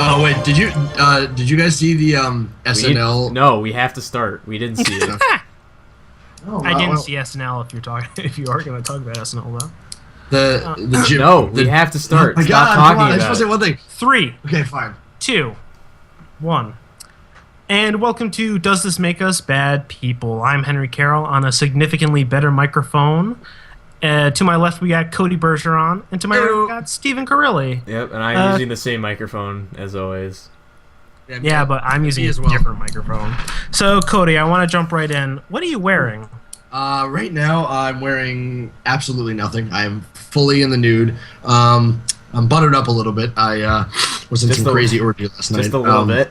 Oh wait, did you guys see the SNL? No, we have to start. We didn't see it. Oh, I didn't see SNL. If you are going to talk about SNL though. the gym. No, we have to start. Oh my Stop God, talking come on, I just about want to say it. one thing. 3, Okay, fine. 2, 1. And welcome to Does This Make Us Bad People? I'm Henry Carroll on a significantly better microphone. To my left, we got Cody Bergeron, and to my right, we got Stephen Carilli. Yep, and I'm using the same microphone as always. Yeah, but I'm using Me a as well. different microphone. So, Cody, I want to jump right in. What are you wearing? Right now I'm wearing absolutely nothing. I am fully in the nude. I'm buttered up a little bit. I was in Just some a- crazy orgy last night. Just a little bit.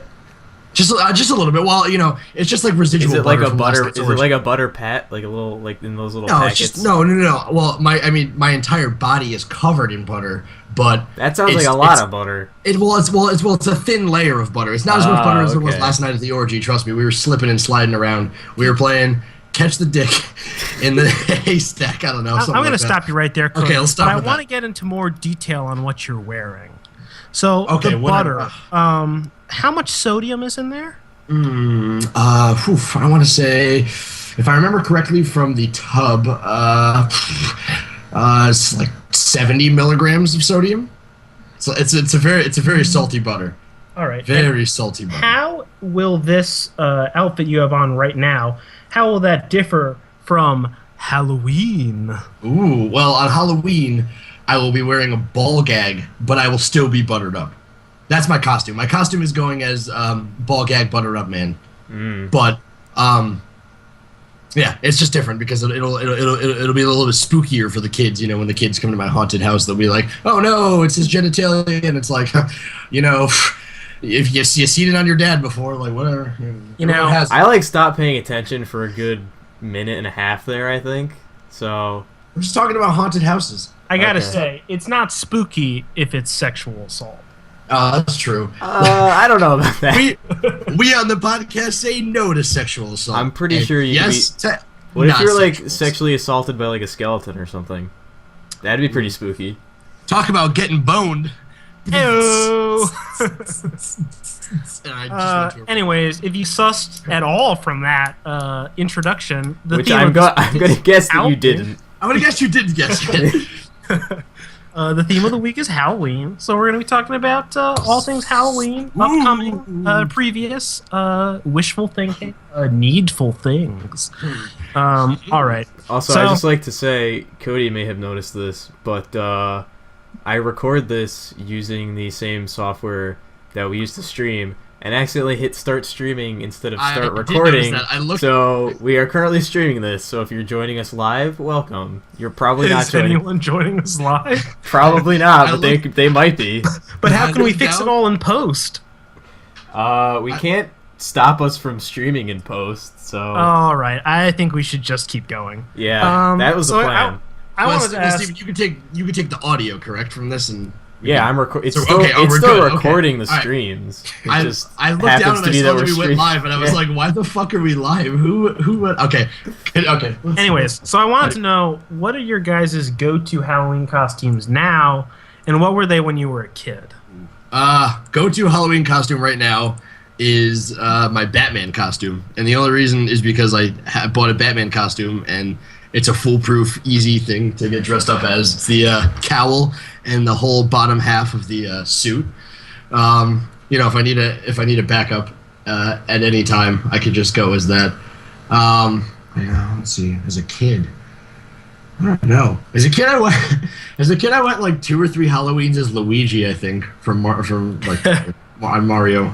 Just a little bit. Well, you know, it's just like residual. Is it like a from last butter? night's Is it orgy. like a butter pat? Like a little, like in those little No, packets? it's just no. Well, my entire body is covered in butter, but That sounds like it's- a lot it's- of butter. It's a thin layer of butter. It's not as much butter as it was okay. last night at the orgy. Trust me, we were slipping and sliding around. We were playing catch the dick in the haystack. I don't know. I'm going to stop you right there, Cody. Okay, let's stop But I with want to that. get into more detail on what you're wearing. So, Okay, the whatever. butter. How much sodium is in there? I want to say, if I remember correctly from the tub, it's like 70 milligrams of sodium. So it's a very salty butter. All right. Very salty butter. How will this outfit you have on right now, how will that differ from Halloween? Ooh, well, on Halloween, I will be wearing a ball gag, but I will still be buttered up. That's my costume. My costume is going as ball gag buttered up man. But yeah, it's just different because it'll be a little bit spookier for the kids. You know, when the kids come to my haunted house, they'll be like, "Oh no, it's his genitalia," and it's like, you know, if you seen it on your dad before, like whatever. You know, Everyone has it. I like stopped paying attention for a good minute and a half there. I think so. We're just talking about haunted houses. I gotta Okay. say, it's not spooky if it's sexual assault. That's true. I don't know about that. We on the podcast say no to sexual assault. I'm pretty And sure you yes. to What if not you're like sexual assault. sexually assaulted by like a skeleton or something? That'd be pretty spooky. Talk about getting boned. Ew. And I just went to a- Anyways, if you sussed at all from that introduction, the Which theme I'm of this gonna week is guess that you Halloween. didn't. I'm gonna guess you did guess it. The theme of the week is Halloween, so we're going to be talking about all things Halloween, upcoming, previous, wishful thinking, needful things. All right. Also, So- I just like to say, Cody may have noticed this, but I record this using the same software that we used to stream, and accidentally hit start streaming instead of I start did recording. notice that. I looked- So we are currently streaming this. So if you're joining us live, welcome. You're probably not Is joining. anyone joining us live? Probably not, I but looked- they might be. But how I can we looked fix it down- all in post? We can't stop us from streaming in post. So All right, I think we should just keep going. yeah, that was so the plan. I Well, wanted to ask. Stephen, you can take the audio correct from this and. Yeah, I'm recording. It's So, still, okay, oh, it's we're still good, okay. recording the All right. streams. It I just looked happens down to and I be saw that that we we're went streaming. live, and I was Yeah. like, "Why the fuck are we live? Who went? Okay, okay. Anyways, so I wanted to know, what are your guys' go-to Halloween costumes now, and what were they when you were a kid? Go-to Halloween costume right now is my Batman costume, and the only reason is because I bought a Batman costume, and it's a foolproof, easy thing to get dressed up as. It's the cowl and the whole bottom half of the suit. You know, if I need a backup at any time, I could just go as that. Yeah, let's see. As a kid, I don't know. As a kid, I went like 2 or 3 Halloweens as Luigi. I think from like on Mario.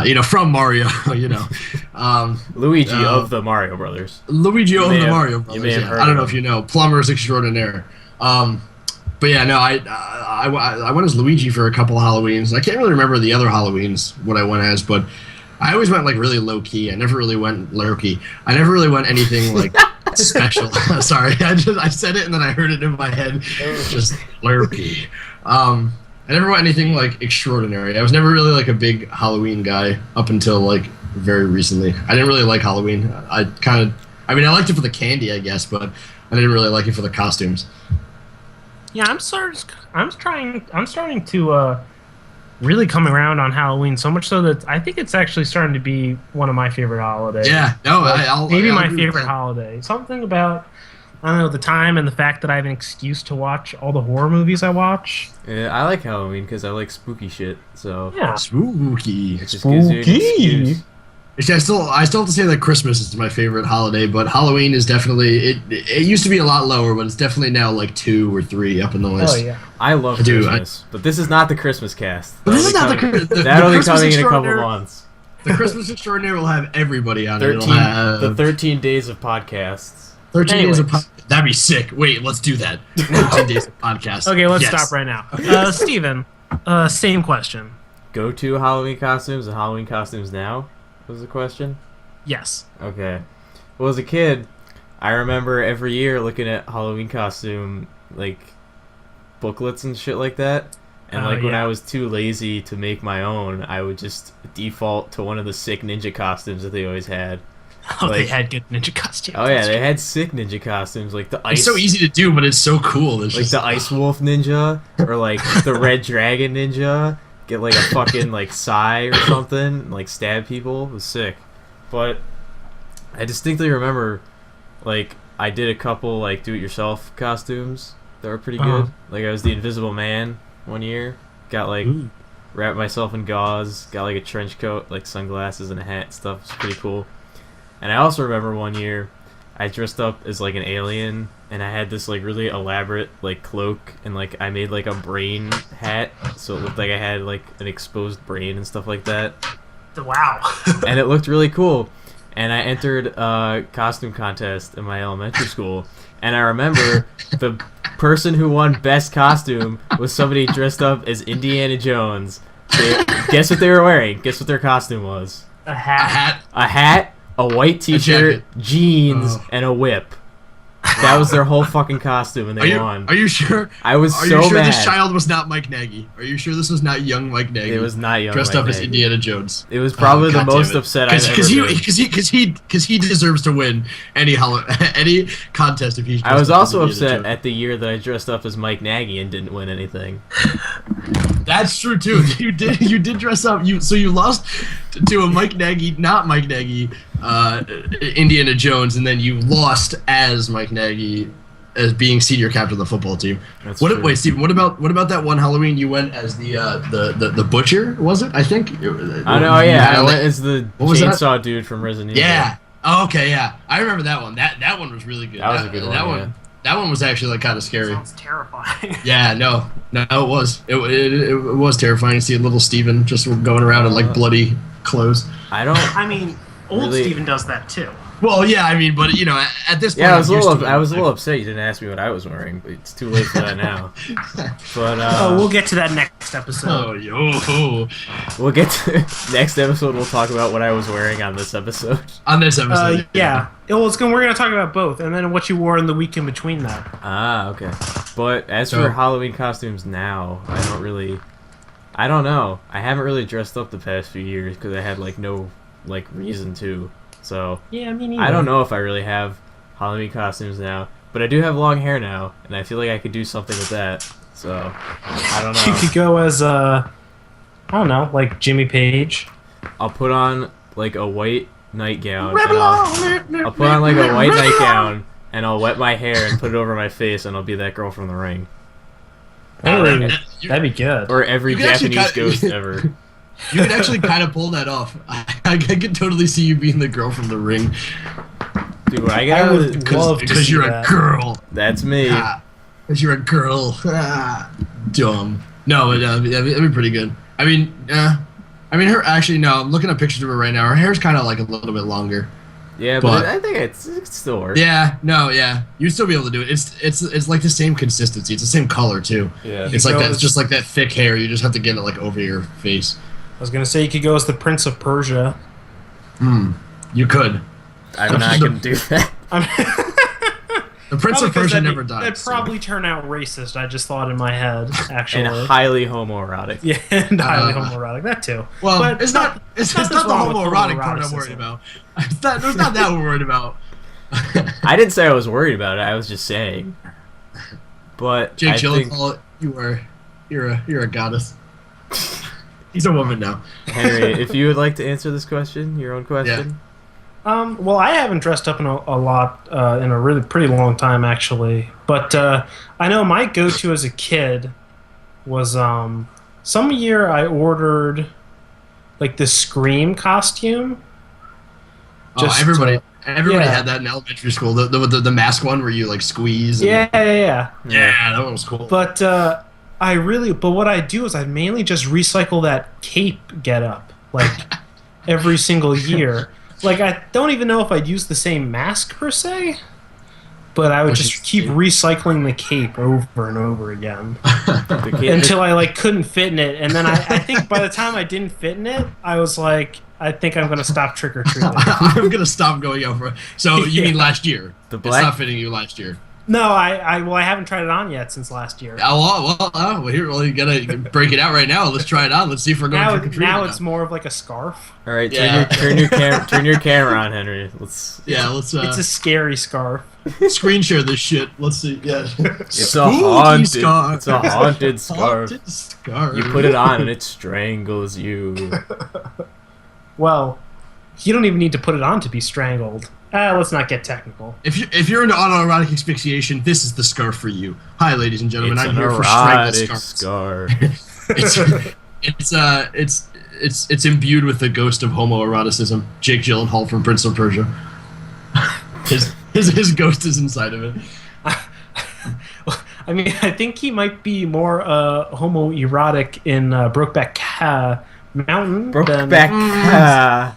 You know, from Mario. You know, Luigi of the Mario Brothers. Luigi of may the have- Mario you Brothers. may have Yeah. heard I don't of know him. if you know, plumbers extraordinaire. But yeah, no, I went as Luigi for a couple of Halloweens. I can't really remember the other Halloweens what I went as, but I always went like really low key. I never really went low key. I never really went anything like special. Sorry, I said it and then I heard it in my head. Just low key. I never went anything like extraordinary. I was never really like a big Halloween guy up until like very recently. I didn't really like Halloween. I liked it for the candy, I guess, but I didn't really like it for the costumes. Yeah, I'm starting to really come around on Halloween, so much so that I think it's actually starting to be one of my favorite holidays. Yeah, no, I'll my agree with favorite that. holiday. Something about, I don't know, the time and the fact that I have an excuse to watch all the horror movies I watch. Yeah, I like Halloween because I like spooky shit. So Yeah. it Spooky. just gives you an Spooky. excuse. Actually, I still have to say that Christmas is my favorite holiday, but Halloween is definitely it used to be a lot lower, but it's definitely now like 2 or 3 up in the list. Oh yeah. I love I do, Christmas, but this is not the Christmas cast. But this is not That'll be Christmas coming in a couple Extraordinary- months. The Christmas Extraordinary will have everybody on it. It'll 13, have the 13 days of podcasts. 13 days of Anyways. that'd be sick. Wait, let's do that. 13 days of podcast. Okay, let's Yes. stop right now. Steven, same question. Go to Halloween costumes and Halloween costumes now was the question. Yes. Okay. Well, as a kid, I remember every year looking at Halloween costume like booklets and shit like that. And Oh, like when yeah. I was too lazy to make my own, I would just default to one of the sick ninja costumes that they always had. Oh, they Like- had good ninja costumes. Oh yeah, they had sick ninja costumes like the ice. It's so easy to do, but it's so cool. It's Like just, the Ice Wolf Ninja or like the Red Dragon Ninja. Get like a fucking like sai or something, and, like stab people. It was sick. But I distinctly remember like I did a couple like do-it-yourself costumes that were pretty Uh-huh. good. Like I was the Invisible Man one year. Got like Ooh. wrapped myself in gauze, got like a trench coat, like sunglasses and a hat and stuff. It's pretty cool. And I also remember one year I dressed up as like an alien and I had this like really elaborate like cloak and like I made like a brain hat so it looked like I had like an exposed brain and stuff like that. Wow. And it looked really cool. And I entered a costume contest in my elementary school. And I remember the person who won best costume was somebody dressed up as Indiana Jones. Guess what they were wearing? Guess what their costume was? A a hat. hat. A hat, a white t-shirt, jacket. jeans, Oh. and a whip. That was their whole fucking costume, and they won. Are you sure? I was Are so you sure mad. this child was not Mike Nagy? Are you sure this was not young Mike Nagy? It was not young. dressed Mike up as Nagy. Indiana Jones. It was probably the God damn most it. upset I've ever been. Because he deserves to win any any contest if he's. I was dressed up as also Indiana upset Jones. at the year that I dressed up as Mike Nagy and didn't win anything. That's true too. You did dress up. You lost to a Mike Nagy, not Mike Nagy, Indiana Jones, and then you lost as Mike Nagy as being senior captain of the football team. That's true. Wait, Steven, what about that one Halloween you went as the butcher? Was it? I think. I know, yeah. I went as the What was that? chainsaw dude from Resident Evil. Yeah. Oh, okay, yeah. I remember that one. That one was really good. That was a good one, yeah. That one was actually like kind of scary. Sounds terrifying. Yeah, no, it was. It was terrifying to see little Steven just going around in like bloody clothes. I don't. I mean, old Really? Steven does that too. Well, yeah, I mean, but you know, at this point, Yeah, I was a I'm used to it. little upset you didn't ask me what I was wearing, but it's too late for that now. But We'll get to that next episode. Oh, yo! we'll get to next episode. We'll talk about what I was wearing on this episode. On this episode, Yeah. Well, we're going to talk about both, and then what you wore in the week in between that. Ah, okay. But as So- for Halloween costumes now, I don't know. I haven't really dressed up the past few years because I had like no like reason to. So Yeah, I mean, I don't know if I really have Halloween costumes now, but I do have long hair now, and I feel like I could do something with that. So I don't You know. could go as, I don't know, like Jimmy Page. I'll put on like a white nightgown. And I'll put on like a white nightgown, and I'll wet my hair and put it over my face, and I'll be that girl from The Ring, That'd you be good. or every You can actually Japanese cut- ghost ever. could actually kind of pull that off. I could totally see you being the girl from The Ring Dude, I I gotta. would love to because see you're that. a girl. That's me. Because you're a girl. Dumb. No, but that'd be pretty good. I mean, her actually no. I'm looking at pictures of her right now. Her hair's kind of like a little bit longer. Yeah, but I think it still works. Yeah, no, yeah. You'd still be able to do it. It's like the same consistency. It's the same color too. Yeah. It's like go that. as- It's just like that thick hair. You just have to get it like over your face. I was going to say you could go as the Prince of Persia. You could. I'm not gonna do that. The Prince of Probably 'cause Persia that'd never be- died. That'd probably turn out racist. I just thought in my head, actually. And highly homoerotic. Yeah, and highly Uh, homoerotic. That too. Well, But it's not the nothing's wrong with homoerotic part I'm homoeroticism. worried about. It's not that we're worried about. I didn't say I was worried about it. I was just saying. But Jake I think, Gyllenhaal, you're a goddess. He's a woman now. Henry, if you would like to answer this question, your own question. Well, I haven't dressed up in a lot in a really pretty long time, actually. But I know my go-to as a kid was some year I ordered like the Scream costume. Everybody yeah. had that in elementary school. The mask one where you like squeeze. And, Yeah. yeah, that one was cool. But but what I do is I mainly just recycle that cape get up like every single year. Like I don't even know if I'd use the same mask per se, but I would just keep recycling the cape over and over again until I like couldn't fit in it. And then I think by the time I didn't fit in it, I was like, I think I'm gonna stop trick or treating. I'm gonna stop going out for it. So you mean last year? The It's black- not fitting you last year. No, I haven't tried it on yet since last year. Well, you gotta break it out right now. Let's try it on. Let's see if we're going trick or treating. Now it's more of like a scarf. All right, Yeah. turn your camera on, Henry. Let's. Let's It's a scary scarf. screen share this shit. Let's see. Yeah, It's a haunted. It's a haunted scarf. Haunted scarf. You put it on and it strangles you. Well, you don't even need to put it on to be strangled. Let's not get technical. If you're into autoerotic asphyxiation, this is the scarf for you. Hi, ladies and gentlemen. It's I'm an here for strangled erotic scarves. scarf. It's imbued with the ghost of homoeroticism. Jake Gyllenhaal from Prince of Persia. His ghost is inside of it. I mean, I think he might be more homoerotic in Brokeback Mountain. Brokeback.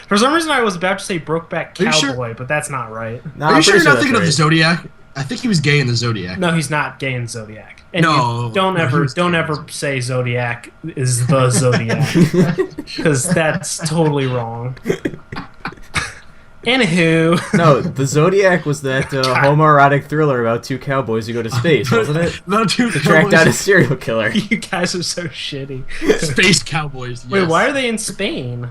For some reason, I was about to say Brokeback Are you sure? Cowboy, but is not right. No, Are I'm you sure pretty you're not that's thinking of the right. Zodiac? I think he was gay in the Zodiac. No, he's not gay in Zodiac. And No, don't no, he was gay. ever say Zodiac is the Zodiac, because that's totally wrong. Anywho, No, the Zodiac was that homoerotic thriller about two cowboys who go to space, wasn't it? Not two To track down a cowboys. serial killer. you guys are so shitty. Space cowboys. Wait, yes. why are they in Spain?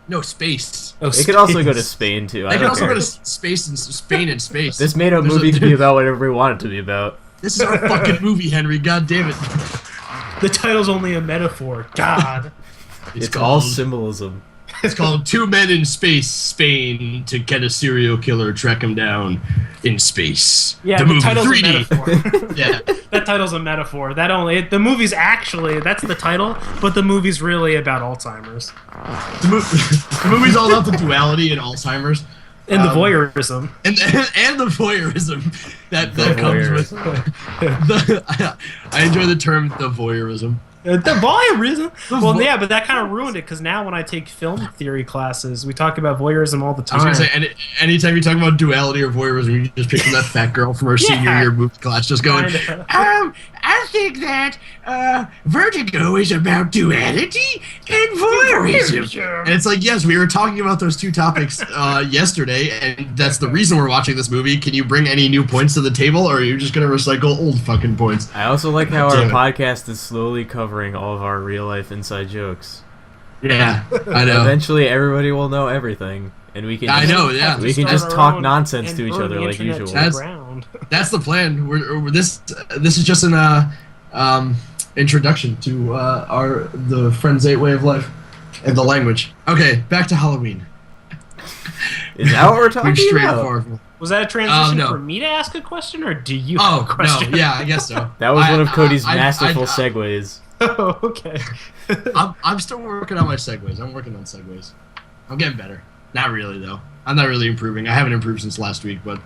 No, space. Oh, They could also go to space. Spain too. They I can don't also care. go to space and Spain and space. This made a There's movie to be about whatever we want it to be about. This is our fucking movie, Henry. God damn it. The title's only a metaphor. God. It's all symbolism. It's called Two Men in Space, Spain, to get a serial killer, track him down in space. Yeah, the the movie title's 3D. a metaphor. Yeah. That title's a metaphor. The movie's actually, that's the title, but the movie's really about Alzheimer's. The movie's all about the duality and Alzheimer's. And the voyeurism. And the voyeurism that comes with I enjoy the term the voyeurism. The voyeurism? Well, vo- yeah, but that kind of ruined it, because now when I take film theory classes, we talk about voyeurism all the I was time. gonna say, anytime you talk about duality or voyeurism, you just picture that fat girl from our senior Yeah. year movie class just going, Kinda. I think that Vertigo is about duality and voyeurism. And it's like, yes, we were talking about those two topics yesterday, and that's the reason we're watching this movie. Can you bring any new points to the table, or are you just going to recycle old fucking points? I also like how our Damn it. podcast is slowly covering all of our real life inside jokes. Yeah, I know. Eventually, everybody will know everything, and we can. I know, yeah. We can Start just our talk own nonsense and to each burn other the like internet usual. to the That's- ground. That's the plan. This is just an introduction to the Friends 8 way of life and the language. Okay, back to Halloween. Is that what we're talking We're straight about? forward. Was that a transition no. for me to ask a question, or do you have a Oh question? no, yeah, I guess so. That was one of Cody's I- masterful segues. Oh, okay. I'm still working on my segues. I'm working on segues. I'm getting better. Not really though. I'm not really improving. I haven't improved since last week, but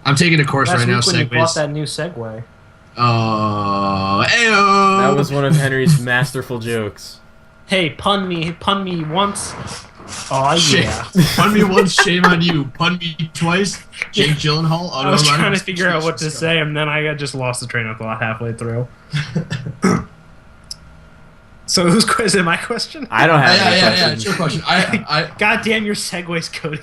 I'm taking a course Last right now. week when you bought Segues. that new Segway. Oh, ayo. That was one of Henry's masterful jokes. Hey, pun me once. Oh yeah. Pun me once, shame on you. Pun me twice, Jake Gyllenhaal. I was trying to figure out what to say, and then I just lost the train of thought halfway through. So whose question? My question? I don't have any Yeah. questions. It's your question. I God damn your segues, Cody.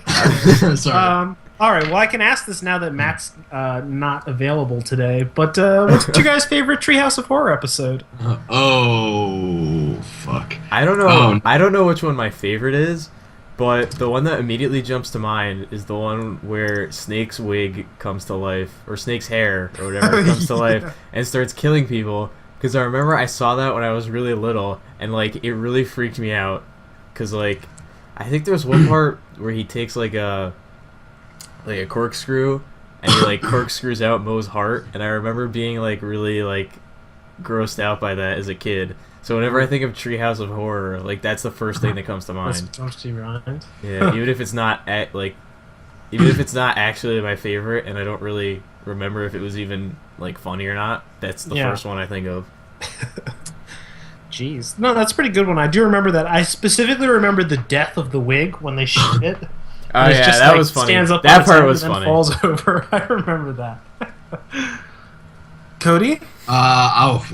sorry. All right, well, I can ask this now that Matt's not available today, but what's your guys' favorite Treehouse of Horror episode? Oh, fuck. I don't know. Oh. I don't know which one my favorite is, but the one that immediately jumps to mind is the one where Snake's wig comes to life, or Snake's hair, or whatever, comes to life, and starts killing people. Because I remember I saw that when I was really little, and, like, it really freaked me out. Because, like, I think there's one part where he takes, like a corkscrew, and he, like, corkscrews out Moe's heart, and I remember being, like, really, like, grossed out by that as a kid. So whenever I think of Treehouse of Horror, like, that's the first thing that comes to mind. Yeah, even if it's not actually my favorite, and I don't really remember if it was even, like, funny or not, that's the first one I think of. Jeez. No, that's a pretty good one. I do remember that. I specifically remember the death of the wig when they shoot it. Oh, yeah, just, that like, was funny. Stands up that on part its was head and funny. falls over. I remember that. Cody? Well, if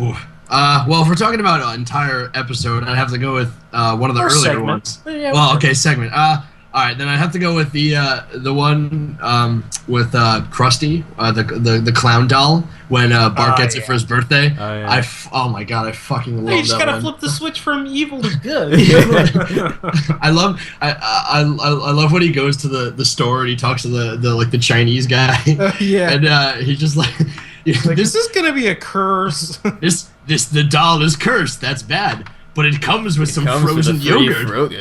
we're talking about an entire episode, I'd have to go with one of the Or earlier segment. ones. Yeah, Well, okay, segment. All right, then I'd have to go with the one with Krusty, the clown doll, when Bart gets it for his birthday. Oh, yeah. Oh my god, I fucking love that one. You just gotta flip the switch from evil to good. I love when he goes to the store and he talks to the Chinese guy. Yeah. And he's just like, Like, this is gonna be a curse. the doll is cursed. That's bad. But it comes with some Comes with frozen a free yogurt.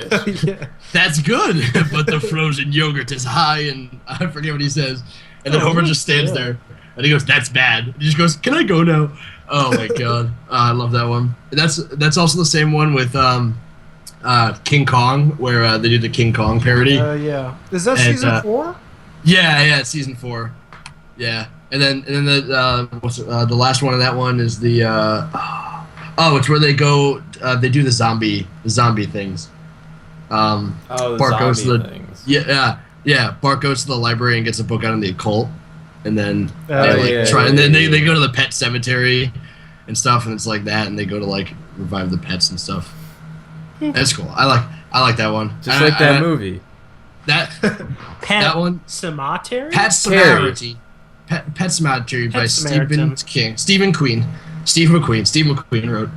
Yeah. That's good. But the frozen yogurt is high, and I forget what he says. And then Homer just stands there, and he goes, "That's bad." He just goes, "Can I go now?" Oh my god, I love that one. That's also the same one with King Kong, where they do the King Kong parody. Yeah. Is that And, season 4? Yeah, it's season 4. Yeah, and then the last one of that one is the it's where they go. They do the zombie things. The Bart goes to zombie the things. yeah. Bart goes to the library and gets a book out on the occult, and then yeah, and then they go to the pet cemetery and stuff, and it's like that, and they go to like revive the pets and stuff. That's cool. I like that one. Just like that movie. That Pet that one. Cemetery? Pet Sematary. Pet Sematary by Stephen King. Stephen McQueen. Steve McQueen wrote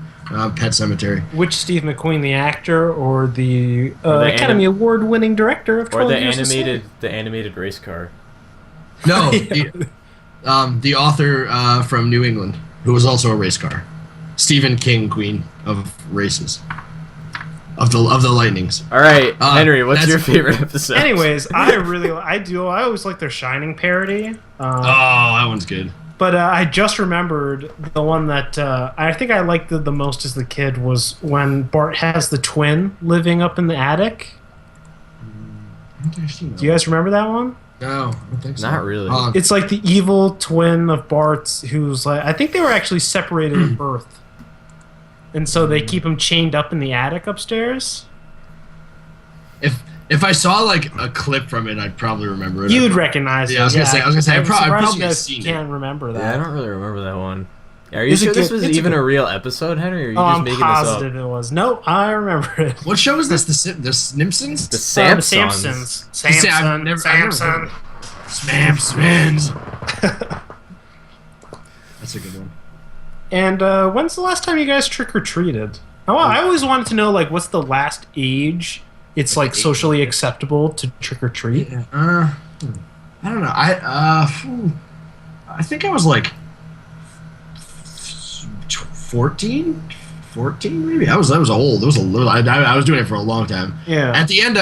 Pet Cemetery. Which Steve McQueen, the actor, or the Academy Award-winning director of 12 Years a Slave? the animated race car. No, the author from New England, who was also a race car. Stephen King, Queen of Races. Of the Lightnings. All right, Henry, what's your favorite episode? Anyways, I always like their Shining parody. That one's good. But I just remembered the one that I think I liked the most as the kid was when Bart has the twin living up in the attic. Do you guys remember that one? No, I don't think so. Not really. It's like the evil twin of Bart's who's like, I think they were actually separated at birth. And so they keep him chained up in the attic upstairs. If I saw like a clip from it, I'd probably remember it. You'd recognize it. Yeah, I was gonna say, I'd probably you guys seen can't it. remember that. Yeah, I don't really remember that one. Are you It's a sure this good- was it's a even good- a real episode, Henry, or are you I'm just making this up? positive it was. No, I remember it. What show is this? The Simpsons? The The Samsons. Samsons. I've never heard Samson. of it. Samsons. That's a good one. And when's the last time you guys trick-or-treated? Oh, I always wanted to know, like, what's the last age it's, like, socially acceptable to trick-or-treat? Yeah. I don't know. I think I was like 14 maybe. I was old. It was a little. I was doing it for a long time. Yeah. At the end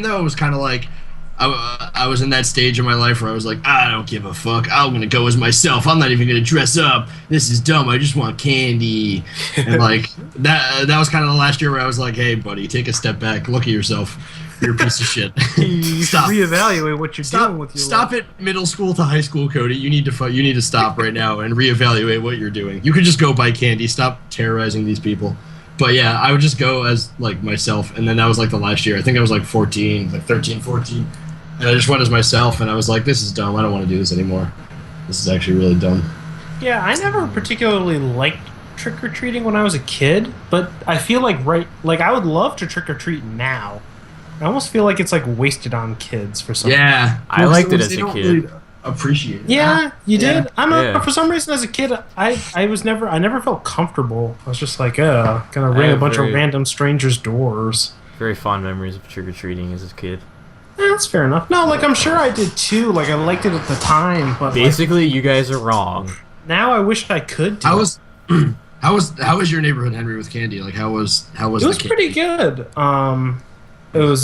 though, it was kind of like I was in that stage of my life where I was like, I don't give a fuck. I'm gonna go as myself. I'm not even gonna dress up. This is dumb. I just want candy. And like that was kind of the last year where I was like, hey buddy, take a step back. Look at yourself. You're a piece of shit. You should Stop. reevaluate what you're doing with your Stop life. at middle school to high school, Cody. You need to stop right now and reevaluate what you're doing. You could just go buy candy. Stop terrorizing these people. But yeah, I would just go as like myself, and then that was like the last year. I think I was like 14, like 13, 14, and I just went as myself, and I was like, this is dumb. I don't want to do this anymore. This is actually really dumb. Yeah, I never particularly liked trick-or-treating when I was a kid, but I feel like I would love to trick-or-treat now. I almost feel like it's like wasted on kids for some. Yeah, I liked it as they a don't kid. Really appreciate it. Yeah, you did. Yeah. I don't know. Yeah. For some reason, as a kid, I never felt comfortable. I was just like, gonna ring a have bunch very- of random strangers' doors. Very fond memories of trick or treating as a kid. That's fair enough. No, like I'm sure I did too. Like I liked it at the time, but like, Basically, you guys are wrong. now I wish I could. Do How it. was how was your neighborhood, Henry, with candy? Like how was It was the pretty good. It was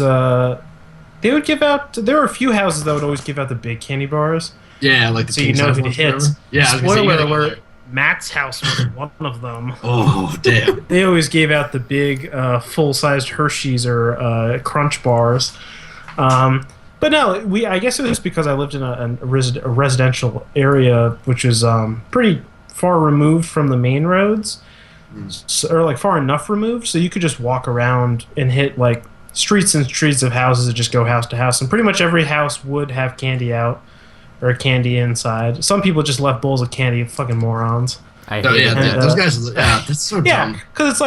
they would give out. There were a few houses that would always give out the big candy bars, Yeah, like the so you king know size who to ones, hit. whatever. Yeah, I was gonna say, Spoiler you gotta go alert: there. Matt's house was one of them. Oh damn! They always gave out the big, full-sized Hershey's or Crunch bars. But no, I guess it was because I lived in a residential area, which is pretty far removed from the main roads, or like far enough removed, so you could just walk around and hit like streets and streets of houses that just go house to house, and pretty much every house would have candy out or candy inside. Some people just left bowls of candy, fucking morons. I No, hated yeah, that. those guys. Yeah, that's so Yeah, dumb. because it's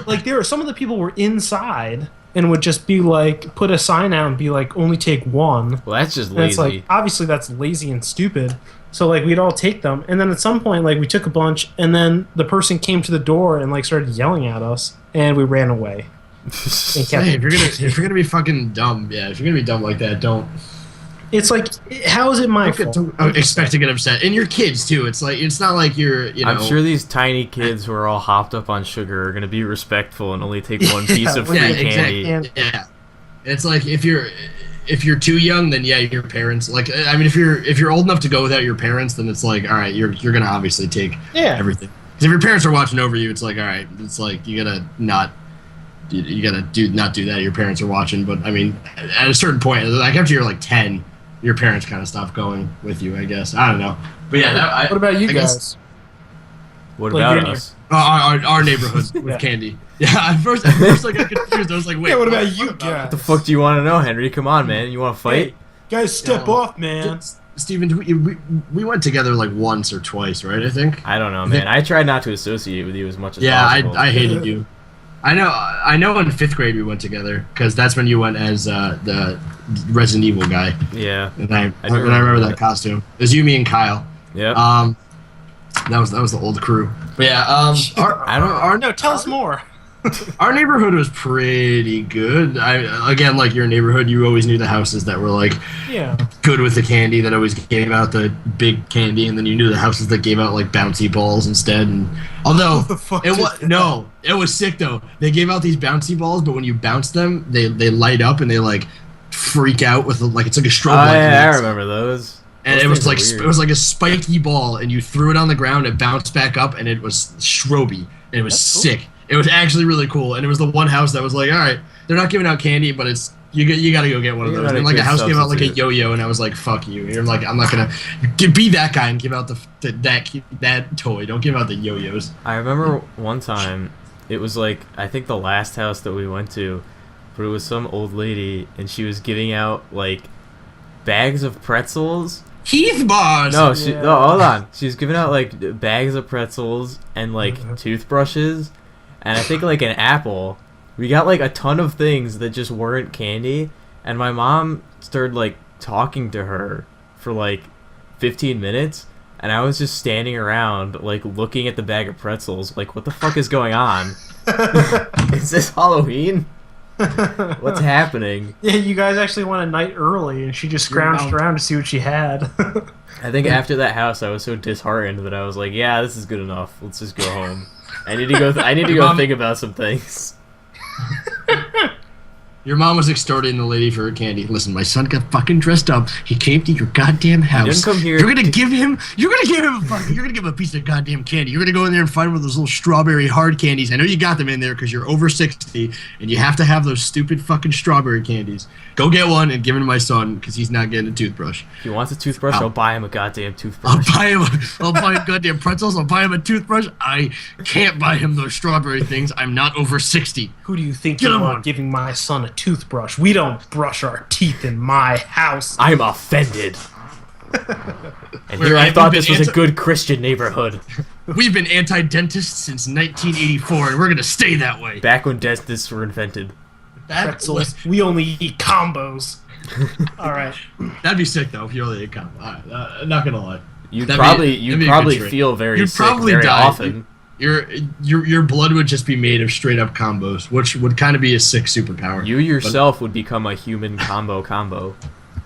like there were some of the people were inside and would just be like, put a sign out and be like, only take one. Well, that's just And it's lazy. like, obviously that's lazy and stupid. So like we'd all take them, and then at some point like we took a bunch, and then the person came to the door and like started yelling at us, and we ran away. And kept Hey, if you're gonna be fucking dumb, yeah, if you're gonna be dumb like that, don't It's like, how is it my fault? expect to get upset. And your kids too. It's like it's not like you're, you know. I'm sure these tiny kids who are all hopped up on sugar are going to be respectful and only take one piece of free Yeah, candy. exactly. Yeah, it's like if you're too young, then yeah, your parents. Like, I mean, if you're old enough to go without your parents, then it's like, all right, you're gonna obviously take Yeah. everything. Because if your parents are watching over you, it's like, all right, it's like you gotta not. You gotta not do that. Your parents are watching, but I mean, at a certain point, like after you're like 10, your parents kind of stop going with you. I guess I don't know, but yeah. What about you I guys? guess- What Like, about you're- us? Our neighborhood with Yeah. candy. Yeah, at first I got confused. I was like, wait. Yeah, what about you What guys? the fuck do you want to know, Henry? Come on, man. You want to fight? Hey, guys, step Yeah. off, man. Steven, we went together like once or twice, right? I think. I don't know, man. I tried not to associate with you as much as Yeah, possible. I hated you. I know. In 5th grade we went together because that's when you went as the Resident Evil guy, Yeah. and I do remember remember that that. costume. It was you, me, and Kyle. Yep. That was the old crew. But yeah, our No, tell us more. our neighborhood was pretty good. Again, like your neighborhood, you always knew the houses that were like Yeah. good with the candy, that always gave out the big candy, and then you knew the houses that gave out like bouncy balls instead. And although Who the fuck it did was that? it was sick though. They gave out these bouncy balls, but when you bounce them, they light up and they like freak out with like it's like a strobe Oh, light. yeah, I remember those. And Those it was things are like weird. it was like a spiky ball, and you threw it on the ground, it bounced back up, and it was stroby, and it was That's cool. sick. It was actually really cool, and it was the one house that was like, all right, they're not giving out candy, but it's you got to go get one of You those. got a And like a good house gave out like a substitute. yo-yo, and I was like, fuck you. And you're like, I'm not gonna be that guy and give out that toy. Don't give out the yo-yos. I remember one time, it was like, I think the last house that we went to, but it was some old lady, and she was giving out, like, bags of pretzels. Heath bars. No, Yeah. no, hold on. She was giving out, like, bags of pretzels and, like, toothbrushes, and I think, like, an apple. We got, like, a ton of things that just weren't candy, and my mom started, like, talking to her for, like, 15 minutes, and I was just standing around, like, looking at the bag of pretzels, like, what the fuck is going on? Is this Halloween? What's happening? Yeah, you guys actually went a night early, and she just Your scrounged mom- around to see what she had. I think after that house, I was so disheartened that I was like, "Yeah, this is good enough. Let's just go home. I need to go. I need to go Mom- think about some things." Your mom was extorting the lady for her candy. Listen, my son got fucking dressed up. He came to your goddamn house. didn't come here You're gonna give him a piece of goddamn candy. You're gonna go in there and find one of those little strawberry hard candies. I know you got them in there because you're over 60 and you have to have those stupid fucking strawberry candies. Go get one and give it to my son because he's not getting a toothbrush. If he wants a toothbrush, Ow. I'll buy him a goddamn I'll toothbrush. buy him goddamn pretzels. I'll buy him a toothbrush. I can't buy him those strawberry things. I'm not over 60. Who do you think Get you him are on. giving my son a toothbrush? We don't brush our teeth in my house. I'm offended. And We're- here I we've thought been this was a anti- good Christian neighborhood. We've been anti-dentists since 1984, and we're gonna stay that way. Back when dentists were invented. pretzels. We only eat combos. All right. That'd be sick though if you only ate combo. Alright, not gonna lie. You'd That'd probably be a good trick. feel very You'd sick probably very die. often. Your blood would just be made of straight up combos, which would kind of be a sick superpower. You yourself would become a human combo.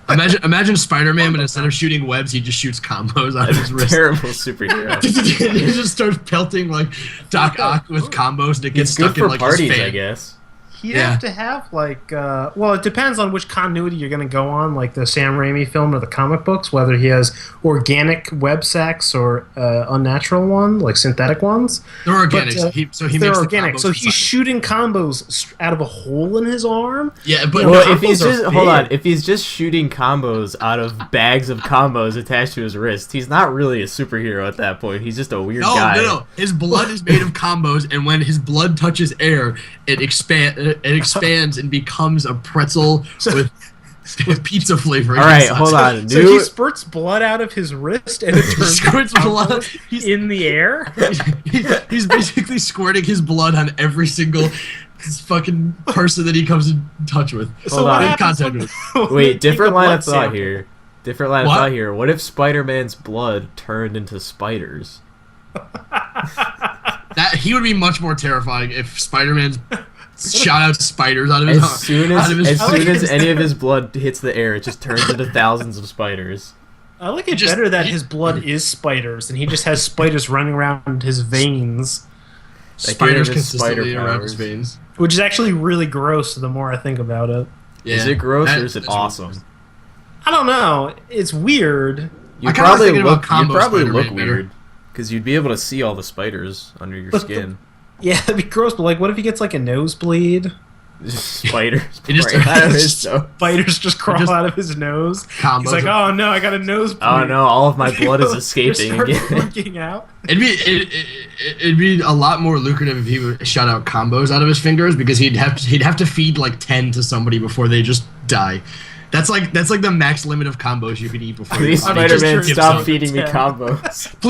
Imagine Spider-Man, but instead of shooting webs, he just shoots combos out of his wrist. Terrible superhero. He just starts pelting like Doc Ock with combos, and it gets It's good stuck in for like parties, his fan. I guess. He'd Yeah. have to have like, well, it depends on which continuity you're going to go on, like the Sam Raimi film or the comic books, whether he has organic web sacs or unnatural one, like synthetic ones. They're organic, But, so he They're makes organic, the combos so he's inside. shooting combos out of a hole in his arm. Yeah, but Well, combos if he's are just big. if he's just shooting combos out of bags of combos attached to his wrist, he's not really a superhero at that point. He's just a weird guy. No. His blood is made of combos, and when his blood touches air, it expands and becomes a pretzel with pizza flavoring. All right, inside. hold on. So he spurts blood out of his wrist and it He turns squirts blood. in the air. He's basically squirting his blood on every single fucking person that he comes in touch with. Hold on. In contact with. when they Wait, take different a line blood of thought sample? here. Different line of What? thought here. What if Spider-Man's blood turned into spiders? That he would be much more terrifying if Spider-Man's shot out spiders out of his As soon out of his as soon as face. any of his blood hits the air, it just turns into thousands of spiders. I like it Just- better that his blood is spiders and he just has spiders running around his veins, Like, gave him spiders his consistently spider around his powers. veins. which is actually really gross the more I think about it. Yeah, Is it gross that- or is it that's really awesome? gross. I don't know. It's weird. You I kinda was probably thinking about look. You combo probably Spider-Man look better. weird because you'd be able to see all the spiders under your But skin. Yeah, that'd be gross, but like what if he gets like a nosebleed? Just spiders It just- pouring out of his nose. Spiders just crawl Just- out of his nose. Combos He's like, are- oh no, I got a nosebleed. Oh no! All of my blood is They escaping start again. freaking out. It'd be a lot more lucrative if he would shot out combos out of his fingers because he'd have to feed like 10 to somebody before they just die. That's like the max limit of combos you could eat before. Please, your body just Spider-Man, gives stop up. feeding me 10. combos.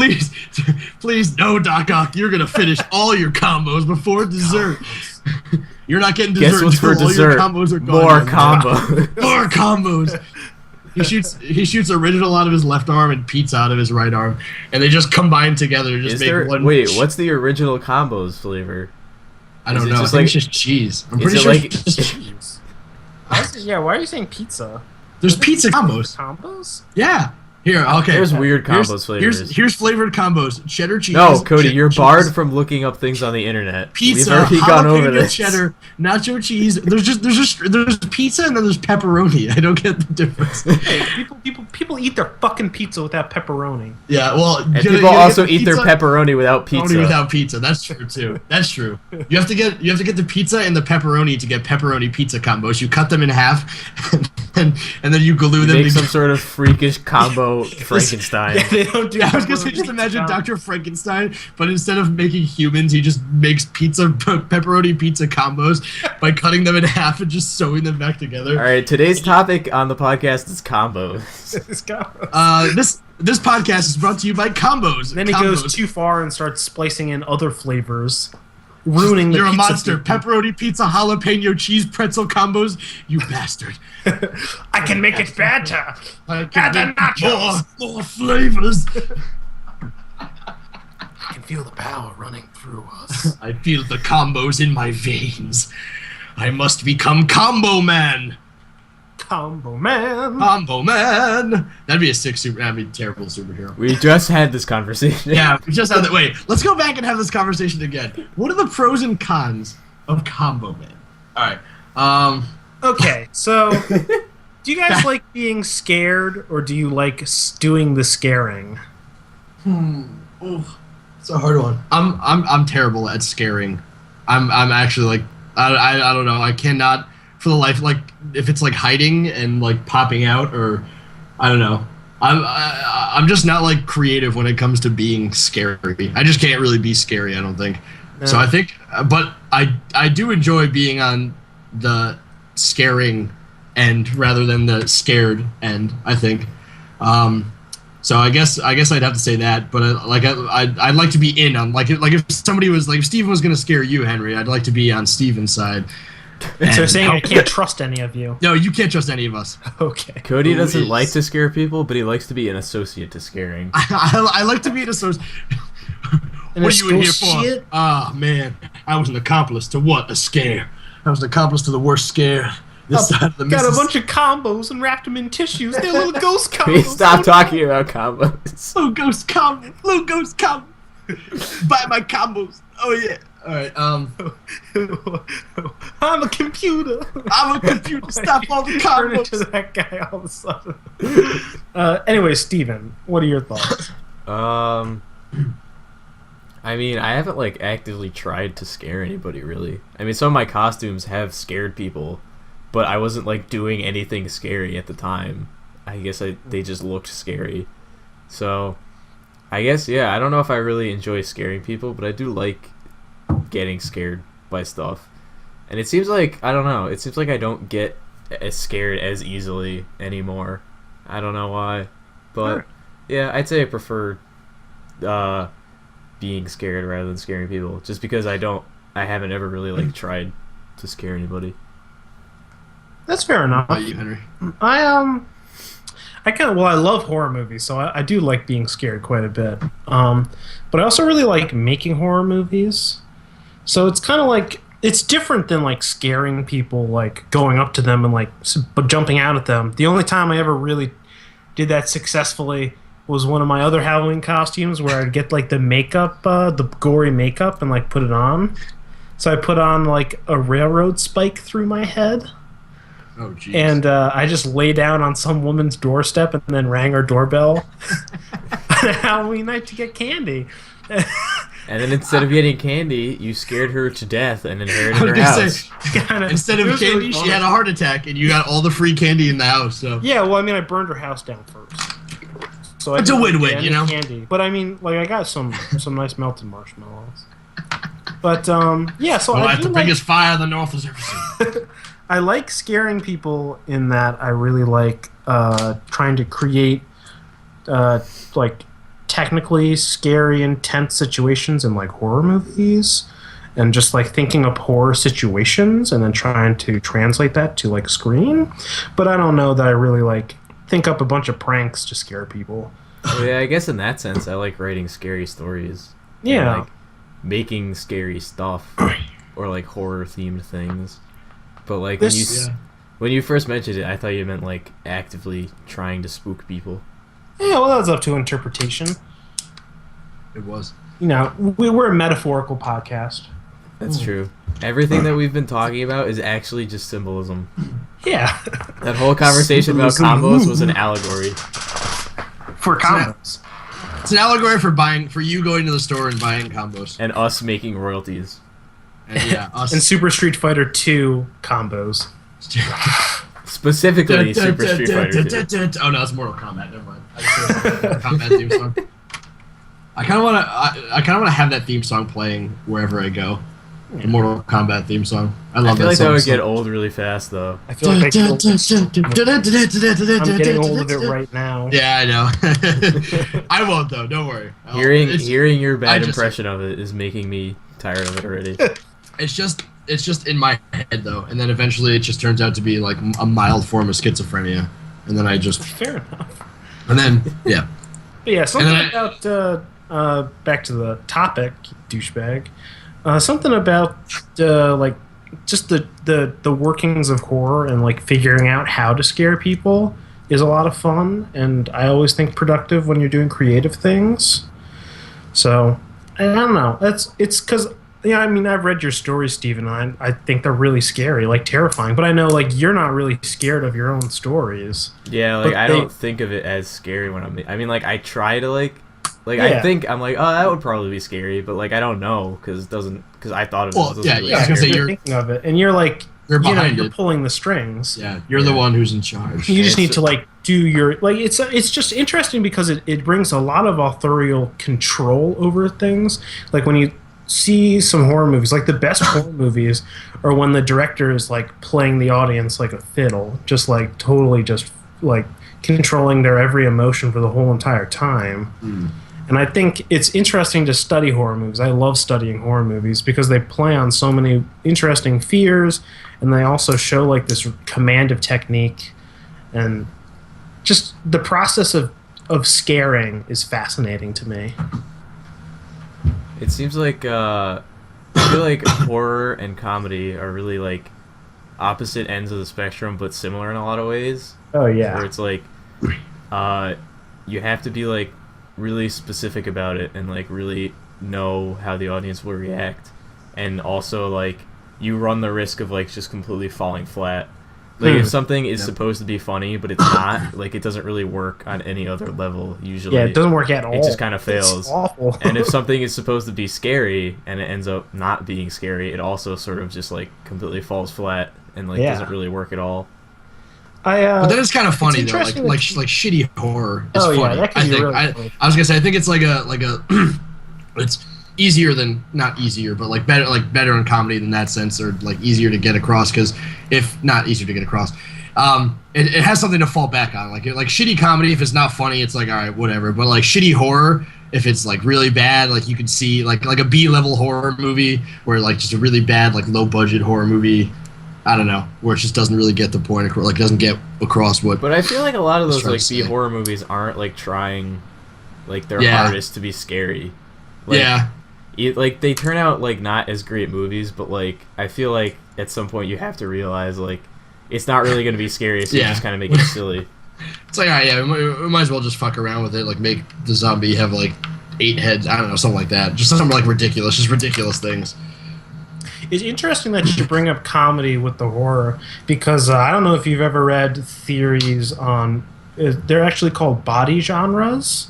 Please, no, Doc Ock. You're gonna finish all your combos before dessert. You're not getting dessert Guess what's for until all dessert? your combos are gone. More combos. More combos. He shoots original out of his left arm and pizza out of his right arm, and they just combine together to just Is make there? one. Wait, what's the original combos flavor? I don't is it know. I just think like- it's just cheese. I'm is pretty it sure like- it's just cheese. Yeah, why are you saying pizza? There's pizza combos. Combos? Yeah. Here, okay. There's weird Here's- combos flavors. Here's flavored combos. Cheddar cheese. No, Cody, cheddar you're cheese, barred from looking up things on the internet. Pizza, We've already gone over jalapeno this. cheddar, nacho cheese. There's pizza and then there's pepperoni. I don't get the difference. Hey, people eat their fucking pizza without pepperoni. Yeah, well, And people also eat their pepperoni without pizza. Pepperoni without pizza. That's true too. That's true. You have to get the pizza and the pepperoni to get pepperoni pizza combos. You cut them in half, and then you glue them. Make some together. sort of freakish combo Frankenstein. Yeah, they don't do. Yeah, I was gonna say, pepperoni just imagine pizza. Dr. Frankenstein, but instead of making humans, he just makes pepperoni pizza combos by cutting them in half and just sewing them back together. All right, today's topic on the podcast is combos. This guy- This podcast is brought to you by Combos. Then he Combos. goes too far and starts splicing in other flavors, ruining the You're a pizza monster. people. Pepperoni pizza, jalapeno cheese, pretzel combos. You bastard. I can make it better. I Add can the make nachos. more flavors. I can feel the power running through us. I feel the combos in my veins. I must become Combo Man. Combo man. Combo Man. That'd be a that'd be a terrible superhero. We just had this conversation. Yeah, we just had that. Wait, let's go back and have this conversation again. What are the pros and cons of Combo Man? All right. Okay, so do you guys like being scared or do you like doing the scaring? Ooh, it's a hard one. I'm terrible at scaring. I'm actually like I don't know. I cannot for the life like if it's like hiding and like popping out or I don't know. I'm just not like creative when it comes to being scary. I just can't really be scary. I don't think. No. So I think, but I do enjoy being on the scaring end rather than the scared end. I think. So I guess I'd have to say that, but I'd like to be in on like if somebody was like if Steven was gonna scare you, Henry, I'd like to be on Steven's side, So saying I can't trust any of you. No, you can't trust any of us. Okay. Cody doesn't is? like to scare people, but he likes to be an associate to scaring. I like to be an associate. An What are you in here for? associate? Ah, man. I was an accomplice to what? A scare. I was an accomplice to the worst scare this side of the Got a Mississippi. bunch of combos and wrapped them in tissues. They're little ghost combos. Please stop talking about combos. Little ghost combo. Little ghost combo. Buy my combos. Oh, yeah. All right. I'm a computer. I'm a computer. Stop all the Turn into combos. that guy all of a sudden. Anyway, Steven, what are your thoughts? I mean, I haven't like actively tried to scare anybody really. I mean, some of my costumes have scared people, but I wasn't like doing anything scary at the time. I guess they just looked scary. So, I guess yeah, I don't know if I really enjoy scaring people, but I do like getting scared by stuff. And it seems like I don't know, it seems like I don't get as scared as easily anymore. I don't know why. But Sure. yeah, I'd say I prefer being scared rather than scaring people, just because I haven't ever really like tried to scare anybody. That's fair enough. How about you, Henry? I kind of I love horror movies, so I do like being scared quite a bit. But I also really like making horror movies. So it's kind of like it's different than like scaring people, like going up to them and like but jumping out at them. The only time I ever really did that successfully was one of my other Halloween costumes where I'd get like the makeup, the gory makeup, and like put it on. So I put on like a railroad spike through my head. Oh, jeez. And I just lay down on some woman's doorstep and then rang her doorbell on a Halloween night to get candy. And then instead of getting candy, you scared her to death and I inherited was her gonna house. say, Kinda- instead it of was really candy, she fun. had a heart attack, and you got all the free candy in the house. So Yeah, well, I mean, I burned her house down first. So I It's a didn't win-win, get any you know? Candy, but I mean, like I got some nice melted marshmallows. But yeah, so well, I that's do the like, biggest fire the North has ever seen. I like scaring people in that I really like trying to create like technically scary, intense situations in like horror movies, and just like thinking up horror situations and then trying to translate that to like screen. But I don't know that I really like think up a bunch of pranks to scare people. Well, yeah, I guess in that sense, I like writing scary stories. And, Yeah. like, making scary stuff or like horror themed things. But like This- when you first mentioned it, I thought you meant like actively trying to spook people. Yeah, well, that's up to interpretation. It was. You know, we're a metaphorical podcast. That's true. Everything that we've been talking about is actually just symbolism. Yeah, That whole conversation about combos was an allegory. for combos. It's an allegory for you going to the store and buying combos. And us making royalties. And yeah, us. And Super Street Fighter 2 combos. Specifically Super Street Fighter 2. Oh no, it's Mortal Kombat. Never mind. I just heard the Mortal Kombat theme song. I kind of want to. I kind of want to have that theme song playing wherever I go. The Mortal Kombat theme song. I I love feel that like song. that would so- get old really fast though. I feel like I'm getting old of it right now. Yeah, I know. I won't though. Don't worry. Hearing It's- hearing your I bad just- impression of it is making me tired of it already. It's just in my head though, and then eventually it just turns out to be like a mild form of schizophrenia, and then I just Fair enough. and then yeah. But yeah, something And about back to the topic, douchebag. Something about like just the workings of horror and like figuring out how to scare people is a lot of fun, and I always think productive when you're doing creative things. So I don't know. It's because yeah, I mean I've read your stories, Stephen. And I think they're really scary, like terrifying. But I know like you're not really scared of your own stories. Yeah, like But I they- don't think of it as scary when I mean like I try to like Yeah. I think I'm like, oh, that would probably be scary, but like I don't know because I thought of it. Well, as yeah, really I was gonna scary. say you're thinking of it, and you're like You're you know, behind you're it. pulling the strings. Yeah, you're the Yeah. one who's in charge. You just It's- need to like do your like it's just interesting because it brings a lot of authorial control over things. Like when you see some horror movies, like the best horror movies are when the director is like playing the audience like a fiddle, just like totally just like controlling their every emotion for the whole entire time. And I think it's interesting to study horror movies. I love studying horror movies because they play on so many interesting fears, and they also show like this command of technique, and just the process of scaring is fascinating to me. It seems like I feel like horror and comedy are really like opposite ends of the spectrum, but similar in a lot of ways. Oh yeah. Where it's like, you have to be like really specific about it and like really know how the audience will react, and also like you run the risk of like just completely falling flat. Like if something is supposed to be funny but it's not, like it doesn't really work on any other level usually. Yeah, it doesn't work at all. It just kind of fails. It's awful. And if something is supposed to be scary and it ends up not being scary, it also sort of just like completely falls flat and like doesn't really work at all. But then it's kind of funny though, like shitty horror is funny. Yeah, that can be really funny. I was gonna say I think it's like a it's easier than not easier, but like better in comedy than that sense, or like easier to get across, because if not easier to get across, it has something to fall back on. Like shitty comedy, if it's not funny, it's like all right, whatever. But like shitty horror, if it's like really bad, like you can see like a B-level horror movie, where like just a really bad like low budget horror movie. I don't know, where it just doesn't really get the point, like doesn't get across what. But I feel like a lot of those like B horror movies aren't like trying, like their hardest to be scary. Like, like they turn out like not as great movies, but like I feel like at some point you have to realize like it's not really going to be scary, so you just kind of make it silly. It's like, all right, we might as well just fuck around with it, like make the zombie have like 8 heads, I don't know, something like that, just something like ridiculous, just ridiculous things. It's interesting that you bring up comedy with the horror, because I don't know if you've ever read theories on. They're actually called body genres,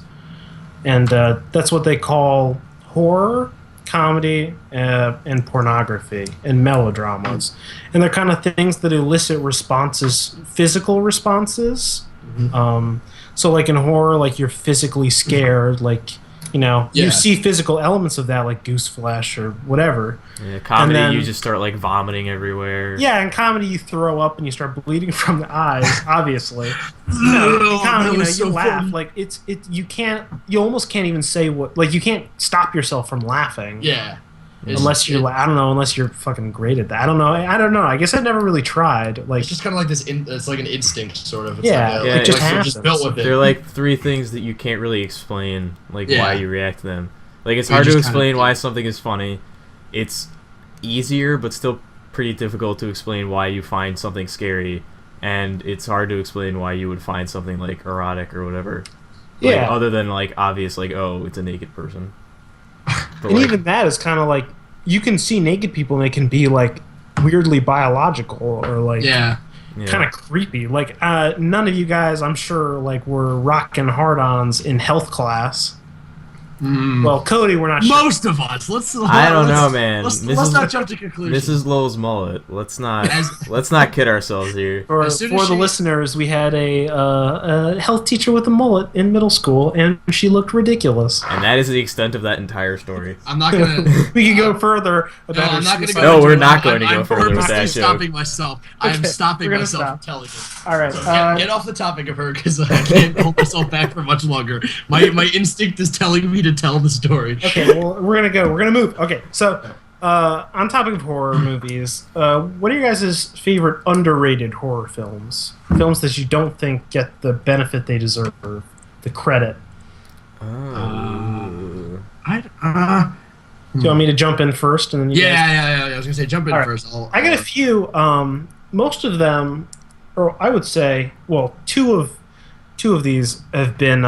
and that's what they call horror, comedy, and pornography and melodramas, and they're kind of things that elicit responses, physical responses. So, like in horror, like you're physically scared, like. You know, you see physical elements of that, like goose flesh or whatever. Yeah, comedy, then, you just start like vomiting everywhere. Yeah, in comedy, you throw up and you start bleeding from the eyes. Obviously, in comedy, you laugh funny. Like you almost can't even say what. Like you can't stop yourself from laughing. Yeah. Unless you're, I don't know, unless you're fucking great at that. I don't know. I guess I never really tried. Like it's just kind of like this. It's like an instinct, sort of. It's it just happens. Just built with it. They're like 3 things that you can't really explain, like why you react to them. Like it's hard to explain why something is funny. It's easier, but still pretty difficult to explain why you find something scary, and it's hard to explain why you would find something like erotic or whatever. Like, other than like obvious, like it's a naked person. But and even that is kind of like you can see naked people and they can be like weirdly biological or like kind of creepy. Like none of you guys, I'm sure, like were rocking hard-ons in health class. Well, Cody, we're not sure. Most of us. I don't know, man. Let's not jump to conclusions. Mrs. Lowell's mullet. Let's not kid ourselves here. For the listeners, we had a health teacher with a mullet in middle school, and she looked ridiculous. And that is the extent of that entire story. I'm not gonna. We can go further. About I'm not gonna go. No, we're not going to go further with that joke. I'm stopping myself. I am stopping myself from telling it. All right. So get off the topic of her, because I can't hold myself back for much longer. My instinct is telling me to tell the story. Okay, well, we're gonna move. Okay, so on topic of horror movies, what are your guys' favorite underrated horror films? Films that you don't think get the benefit they deserve, the credit. Oh. Do you want me to jump in first, and then you guys... I was gonna say jump in first. I got a few. Most of them, or I would say, well, two of these have been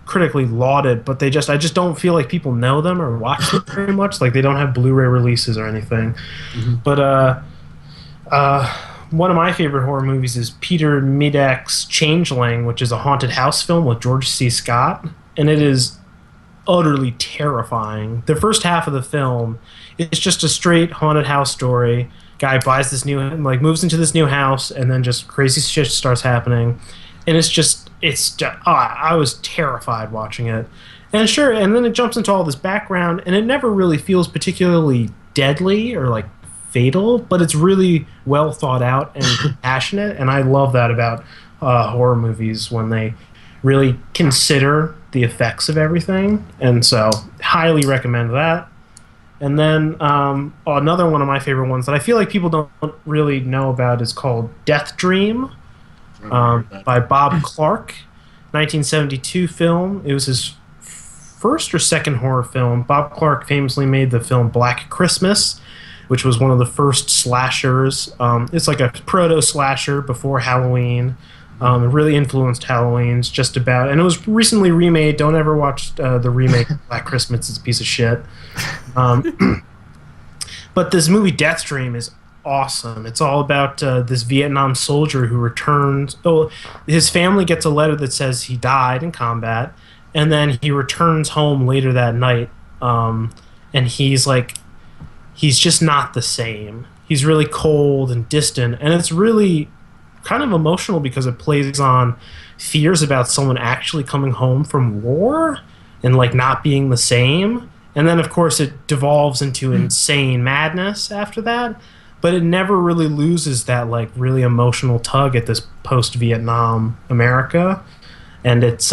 critically lauded, but I just don't feel like people know them or watch them very much. Like they don't have Blu-ray releases or anything. But one of my favorite horror movies is Peter Medek's Changeling, which is a haunted house film with George C. Scott, and it is utterly terrifying. The first half of the film is just a straight haunted house story. Guy buys this moves into this new house, and then just crazy shit starts happening. And it's just I was terrified watching it. And sure, and then it jumps into all this background, and it never really feels particularly deadly or like fatal, but it's really well thought out and passionate, and I love that about horror movies when they really consider the effects of everything, and so highly recommend that. And then another one of my favorite ones that I feel like people don't really know about is called Death Dream, by Bob Clark, 1972 film. It was his first or second horror film. Bob Clark famously made the film Black Christmas, which was one of the first slashers. It's like a proto-slasher before Halloween. It really influenced Halloween's just about. And it was recently remade. Don't ever watch the remake of Black Christmas. It's a piece of shit. But this movie Death Dream is awesome. It's all about this Vietnam soldier who returns. Oh, his family gets a letter that says he died in combat, and then he returns home later that night, and he's just not the same. He's really cold and distant, and it's really kind of emotional because it plays on fears about someone actually coming home from war and like not being the same. And then of course it devolves into insane madness after that, but it never really loses that like really emotional tug at this post-Vietnam America. And it's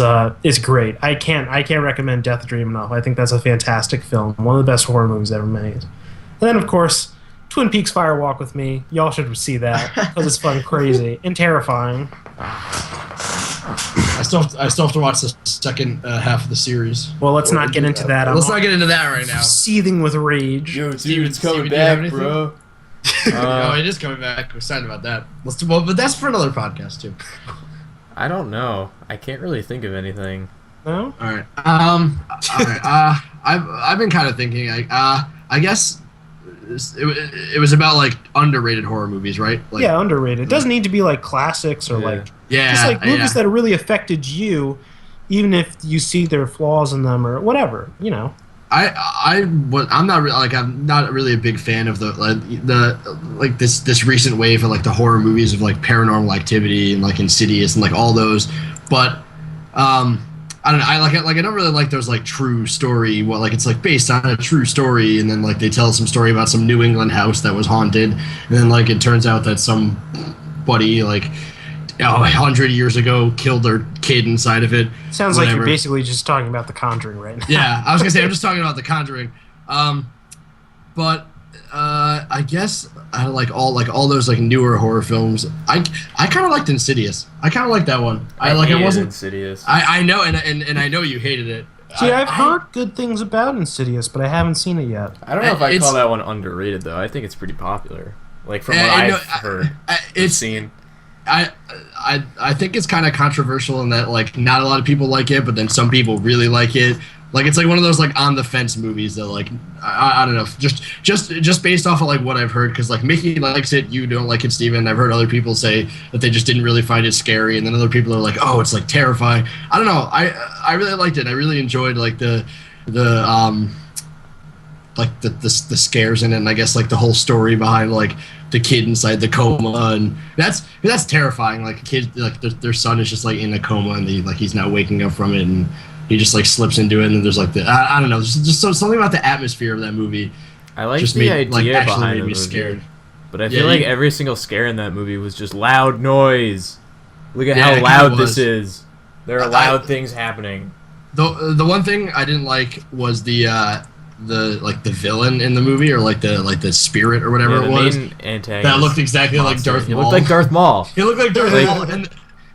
great. I can't recommend Death Dream enough. I think that's a fantastic film, one of the best horror movies ever made. And then of course Twin Peaks Fire Walk with Me. Y'all should see that because it's fun, crazy, and terrifying. I still have to watch the second half of the series. Well, let's not get into that. Let's not get into that right now. Seething with rage. Yo, Steven's coming back, bro. Oh, it is coming back. We're excited about that. But that's for another podcast too. I don't know. I can't really think of anything. No. All right. All right. I've been kind of thinking. I guess. It was about like underrated horror movies, right? Like, yeah, underrated. It doesn't need to be like classics or just like movies that really affected you, even if you see their flaws in them or whatever. You know. I'm not really a big fan of this recent wave of like the horror movies of like Paranormal Activity and like Insidious and like all those, but I don't know. I don't really like those like true story. Well, like it's like based on a true story, and then like they tell some story about some New England house that was haunted, and then like it turns out that somebody like 100 years ago killed their kid inside of it. Sounds like you're basically just talking about The Conjuring right now. Yeah, I was gonna say I'm just talking about The Conjuring, but I guess I like all those like newer horror films. I kind of liked Insidious. I kind of liked that one. I wasn't Insidious. I know, and I know you hated it. See, I've heard good things about Insidious, but I haven't seen it yet. I don't know if I call that one underrated though. I think it's pretty popular. Like from what I've heard, seen. I think it's kind of controversial in that like not a lot of people like it, but then some people really like it. Like it's like one of those like on the fence movies that like I don't know, just based off of like what I've heard, because like Mickey likes it, you don't like it, Steven. I've heard other people say that they just didn't really find it scary, and then other people are like, oh, it's like terrifying. I don't know. I really liked it. I really enjoyed like the scares in it, and I guess like the whole story behind like the kid inside the coma, and that's terrifying. Like a kid, like their son is just like in a coma, and he's now waking up from it, and he just like slips into it, and there's like I don't know, just something about the atmosphere of that movie. I like the idea behind the movie, scared. But I feel like every single scare in that movie was just loud noise. Look at how loud this is. There are loud things happening. The one thing I didn't like was the villain in the movie, or like the spirit or whatever it was. Main antagonist that looked exactly like Darth Maul. He looked like Darth Maul. He looked like Darth Maul,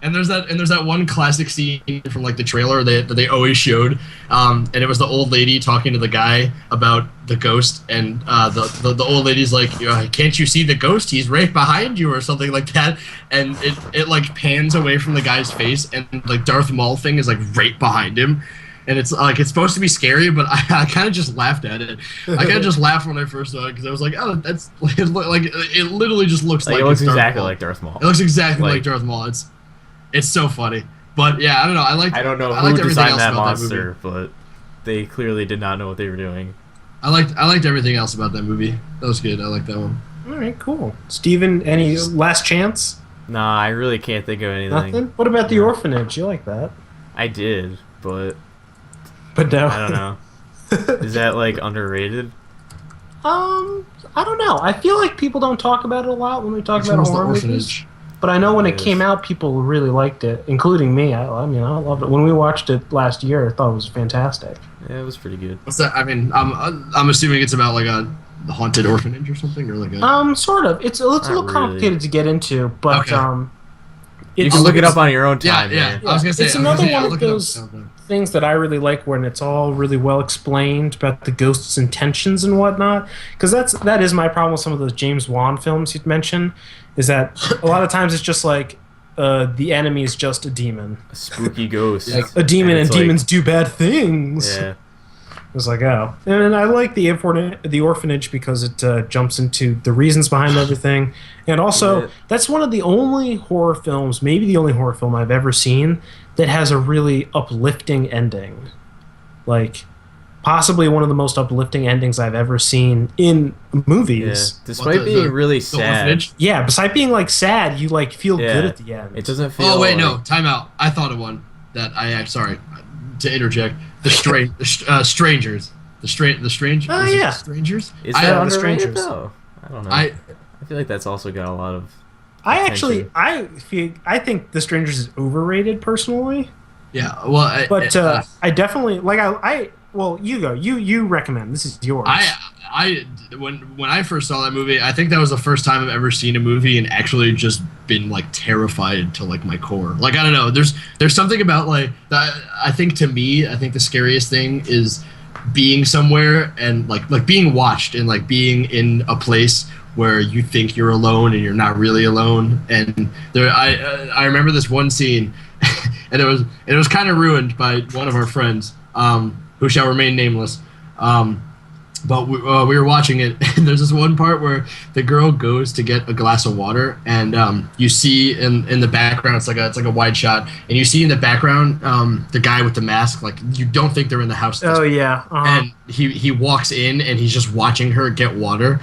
and there's that one classic scene from like the trailer that they always showed, and it was the old lady talking to the guy about the ghost, and the old lady's like, can't you see the ghost? He's right behind you, or something like that, and it like pans away from the guy's face, and like Darth Maul thing is like right behind him. And it's like it's supposed to be scary, but I kind of just laughed at it. I kind of just laughed when I first saw it because I was like, "Oh, that's like it literally just looks like it looks exactly like Darth Maul." It looks exactly like Darth Maul. It's so funny. But yeah, I don't know. I don't know who designed that monster, but they clearly did not know what they were doing. I liked everything else about that movie. That was good. I liked that one. All right, cool. Steven, any last chance? Nah, I really can't think of anything. Nothing? What about The Orphanage? You like that? I did, but no. I don't know. Is that like underrated? I don't know. I feel like people don't talk about it a lot when we talk about horror movies. But I know when it Yes. came out, people really liked it, including me. I mean, I loved it. When we watched it last year, I thought it was fantastic. Yeah, it was pretty good. What's that? I mean, I'm assuming it's about like a haunted orphanage or something, or like a. Sort of. It's a little really. complicated to get into, but Okay. You it's, can look it up on your own time. Yeah. Man. I was gonna say It's I'm gonna another say, one I'll of look it up. those things that I really like when it's all really well explained about the ghost's intentions and whatnot. Because that is my problem with some of those James Wan films you'd mentioned, is that a lot of times it's just like the enemy is just a demon. A spooky ghost. A demon, and it's like- demons do bad things. Yeah. It was like, oh. And I like the orphanage because it jumps into the reasons behind everything. And also, Yeah. that's one of the only horror films, maybe the only horror film I've ever seen, that has a really uplifting ending. Like, possibly one of the most uplifting endings I've ever seen in Yeah. movies. Despite What, being really the sad, orphanage? Yeah, besides being, like, sad, you, like, feel Yeah. good at the end. it doesn't feel. Oh wait, no, like- time out. I thought of one that sorry to interject. Strangers. The strange. Oh, is it yeah. Strangers. Is I- that The underrated Strangers. though? I don't know. I I feel like that's also got a lot of. I attention. actually, I think The Strangers is overrated, personally. yeah. Well, But I definitely like well, you go. You recommend. This is yours. when I first saw that movie, I think that was the first time I've ever seen a movie and actually just been like terrified to like my core. Like I don't know, there's something about like that. I think to me, I think the scariest thing is being somewhere and like being watched and like being in a place where you think you're alone and you're not really alone. And there, I remember this one scene, and it was kind of ruined by one of our friends, who shall remain nameless. But we were watching it, and there's this one part where the girl goes to get a glass of water, and you see in the background, it's like a wide shot, and you see in the background the guy with the mask, like you don't think they're in the house. Oh yeah. And he walks in, and he's just watching her get water.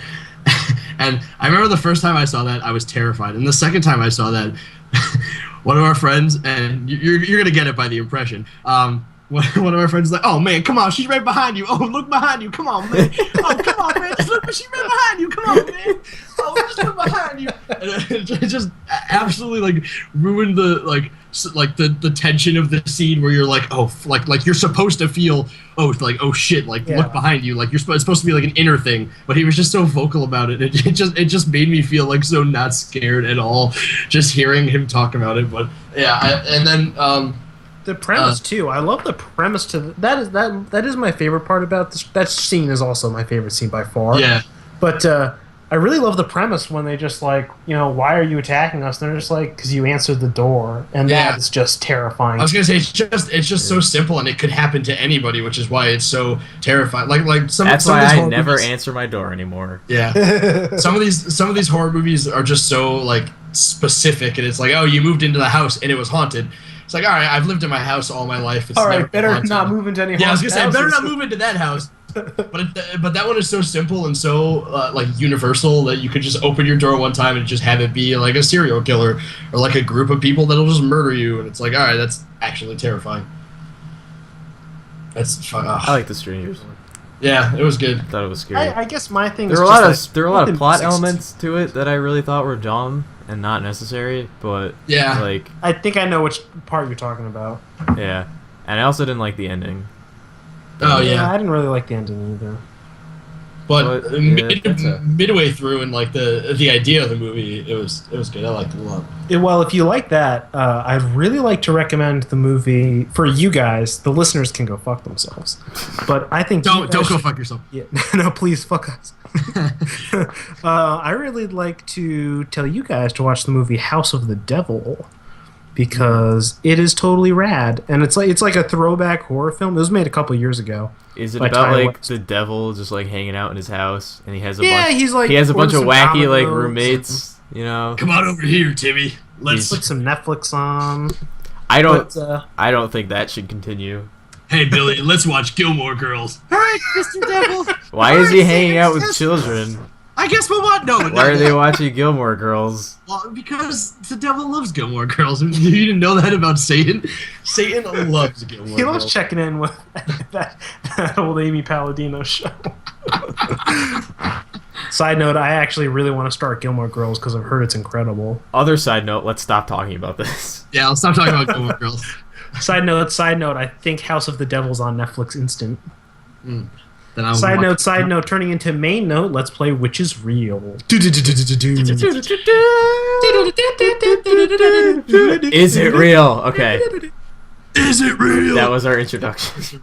And I remember the first time I saw that, I was terrified, and the second time I saw that, one of our friends, and you're gonna get it by the impression. One of our friends was like, "Oh man, come on, she's right behind you. Oh, look behind you. Come on, man. Oh, come on, man. Just look, she's right behind you. Come on, man. Oh, just look behind you." And it just absolutely like ruined the tension of the scene where you're like, oh, like you're supposed to feel, oh, like oh shit, like Yeah. look behind you, like it's supposed to be like an inner thing. But he was just so vocal about it. It just made me feel like so not scared at all, just hearing him talk about it. But yeah, and then. The premise too. I love the premise to that is my favorite part about this. That scene is also my favorite scene by far. Yeah. But I really love the premise when they just like, why are you attacking us? And they're just like, because you answered the door, and Yeah. that is just terrifying. I was gonna say it's just so simple, and it could happen to anybody, which is why it's so terrifying. Like some. That's some why of these I horror never movies, answer my door anymore. Yeah. some of these horror movies are just so like specific, and it's like, oh, you moved into the house and it was haunted. It's like, all right, I've lived in my house all my life. It's All never right, better haunted. not move into any. Yeah, I was gonna say, better houses. not move into that house. But that one is so simple and so like universal that you could just open your door one time and just have it be like a serial killer or like a group of people that'll just murder you, and it's like, all right, that's actually terrifying. That's fun. I like The Strangers. Yeah, it was good. I thought it was scary. I guess my thing There is were a just lot that of there were a lot of the plot music's- elements to it that I really thought were dumb and not necessary, but Yeah. like I think I know which part you're talking about. yeah. And I also didn't like the ending. Oh yeah. I didn't really like the ending either. But But, yeah, that's a- midway through and like the idea of the movie, it was good. I liked it a lot. Well, if you like that, I'd really like to recommend the movie for you guys. The listeners can go fuck themselves, but I think Don't go fuck yourself. Yeah, no, please fuck us. I really like to tell you guys to watch the movie House of the Devil because it is totally rad, and it's like a throwback horror film. It was made a couple years ago. Is it By about Ty like West. the devil just like hanging out in his house and he has a Yeah, bunch he's like he has a bunch of orders some wacky like dominoes roommates, you know? Come on over here, Timmy. Let's. Put some Netflix on. I don't But, I don't think that should continue. Hey Billy, let's watch Gilmore Girls. All right, Mr. Devil. Why is he hanging out with children? I guess we'll what? No. Why are they watching Gilmore Girls? Well, because the devil loves Gilmore Girls. You didn't know that about Satan? Satan loves Gilmore He Girls. loves checking in with that old Amy Palladino show. Side note, I actually really want to start Gilmore Girls because I've heard it's incredible. Other side note, let's stop talking about this. Yeah, let's stop talking about Gilmore Girls. Side note, I think House of the Devil's on Netflix Instant. Then I'll Side watch- note, turning into main note, let's play Which is Real. Is it real? Okay, Is it real? that was our introduction.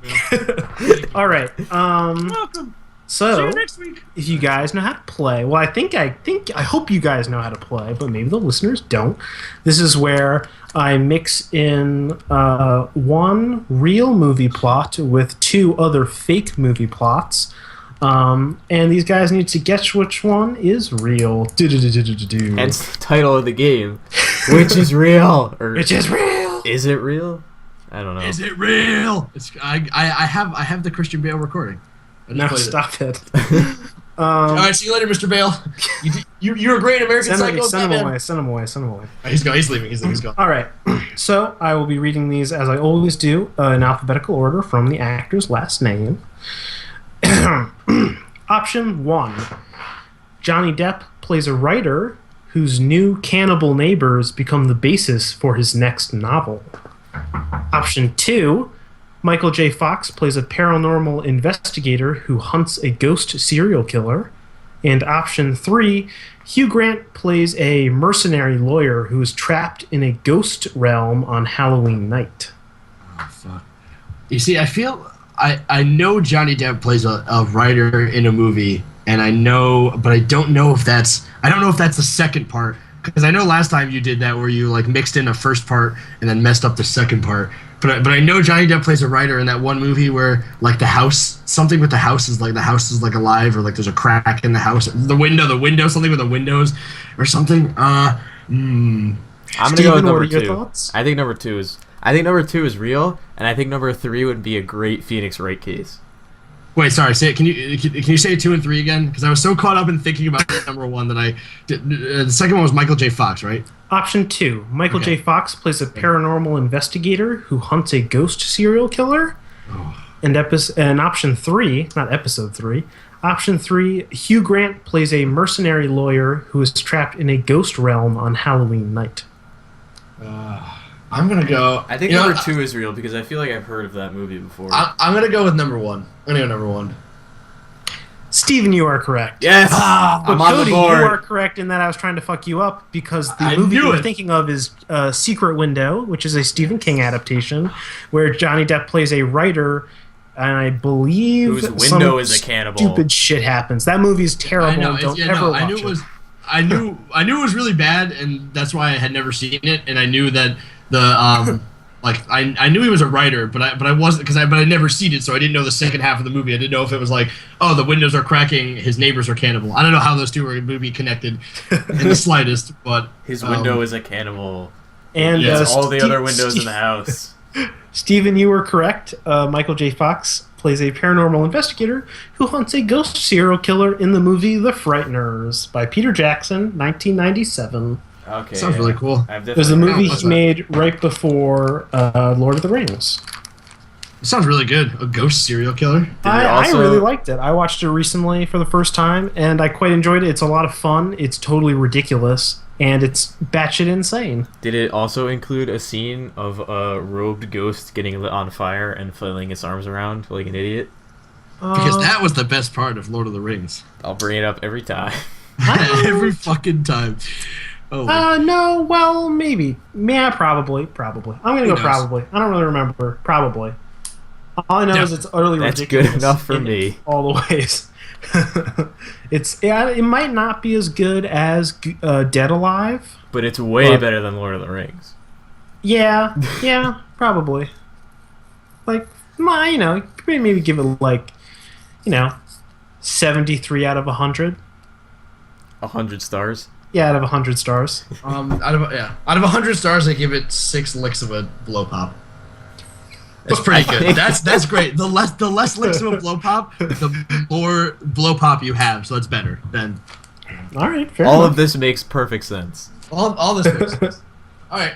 All right. Welcome. See So you next week. if you guys know how to play, well, I hope you guys know how to play, but maybe the listeners don't. This is where I mix in one real movie plot with two other fake movie plots. And these guys need to guess which one is real. Hence the title of the game, which is real, or Which is real. is it real? I don't know. Is it real? I have the Christian Bale recording. I just No, played it. stop it. All right, see you later, Mr. Bale. You're a great American Psycho. Send him Batman. away. He's going. He's leaving. He's gone. All right. So I will be reading these as I always do in alphabetical order from the actor's last name. Option 1. Johnny Depp plays a writer whose new cannibal neighbors become the basis for his next novel. Option 2. Michael J. Fox plays a paranormal investigator who hunts a ghost serial killer. And option 3, Hugh Grant plays a mercenary lawyer who is trapped in a ghost realm on Halloween night. Fuck. You see, I feel I know Johnny Depp plays a writer in a movie, and I don't know if that's the second part, because I know last time you did that where you like mixed in a first part and then messed up the second part. But I know Johnny Depp plays a writer in that one movie where like something with the house is like alive, or like there's a crack in the house, the window, something with the windows or something. I'm gonna go with Steven, what number are your 2. thoughts? I think number 2 is real, and I think number 3 would be a great Phoenix Wright case. Wait, sorry. Say it. Can you say 2 and 3 again? Because I was so caught up in thinking about number 1 that I did, the second one was Michael J. Fox, right? Option 2. Michael Okay. J. Fox plays a paranormal investigator who hunts a ghost serial killer. And option 3, not episode 3, option 3, Hugh Grant plays a mercenary lawyer who is trapped in a ghost realm on Halloween night. I'm gonna go. I think you know, number 2 is real because I feel like I've heard of that movie before. I'm gonna go with number 1. I'm gonna go number 1. Steven, you are correct. Yes, But I'm on Cody, the board. you are correct in that I was trying to fuck you up because the I movie knew you're it. thinking of is Secret Window, which is a Stephen King adaptation where Johnny Depp plays a writer, and I believe Whose some window is a cannibal. Stupid shit happens. That movie is terrible. I know. Don't ever watch I knew it was. I knew it was really bad, and that's why I had never seen it. And I knew that the like I knew he was a writer, but I wasn't but I never seen it, so I didn't know the second half of the movie. I didn't know if it was like, oh, the windows are cracking, his neighbors are cannibal. I don't know how those two are movie connected in the slightest, but His window is a cannibal. And Yeah. It's all the other windows in the house. Stephen, you were correct. Michael J. Fox plays a paranormal investigator who hunts a ghost serial killer in the movie The Frighteners by Peter Jackson, 1997. Okay. sounds really cool. I've It was a definitely movie what's he that? made right before Lord of the Rings. It sounds really good. A ghost serial killer. I also- really liked it. I watched it recently for the first time, and I quite enjoyed it. It's a lot of fun. It's totally ridiculous, and it's batshit insane. Did it also include a scene of a robed ghost getting lit on fire and flailing its arms around like an idiot? Because that was the best part of Lord of the Rings. I'll bring it up every time. Every fucking time. Oh, No, well, maybe. Yeah, probably. I'm gonna Who go knows? probably. I don't really remember. Probably. All I know is it's utterly That's ridiculous. good enough for in me. all the ways. It might not be as good as Dead Alive. But it's way But- better than Lord of the Rings. Yeah, probably. Like, you could maybe give it 73 out of 100. 100 stars. Yeah, out of 100 stars. out of 100 stars, I give it 6 licks of a blow pop. That's pretty good. That's great. The less licks of a blow pop, the more blow pop you have. So that's better than All right, fair All enough. of this makes perfect sense. All this makes sense. All right,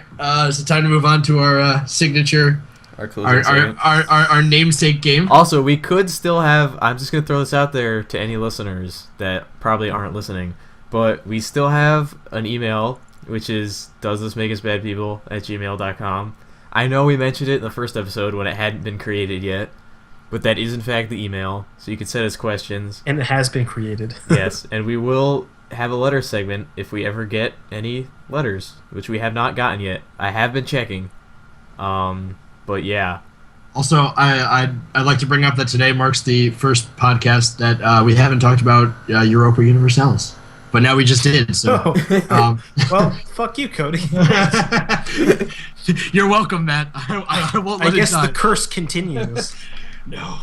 so time to move on to our signature, Our closing segment. our namesake game. Also, we could still have. I'm just gonna throw this out there to any listeners that probably aren't listening, but we still have an email, which is doesthismakeusbadpeople@gmail.com. I know we mentioned it in the first episode when it hadn't been created yet, but that is in fact the email, so you can send us questions. And it has been created. Yes, and we will have a letter segment if we ever get any letters, which we have not gotten yet. I have been checking, but yeah. Also, I'd like to bring up that today marks the first podcast that we haven't talked about Europa Universalis, but now we just did. So, Well, fuck you, Cody. you're welcome, Matt. I won't. I let guess it die. the curse continues. No.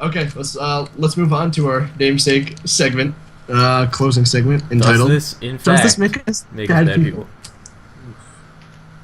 Okay, let's move on to our namesake segment, closing segment entitled. Does this, in Does fact, this make us make us bad people?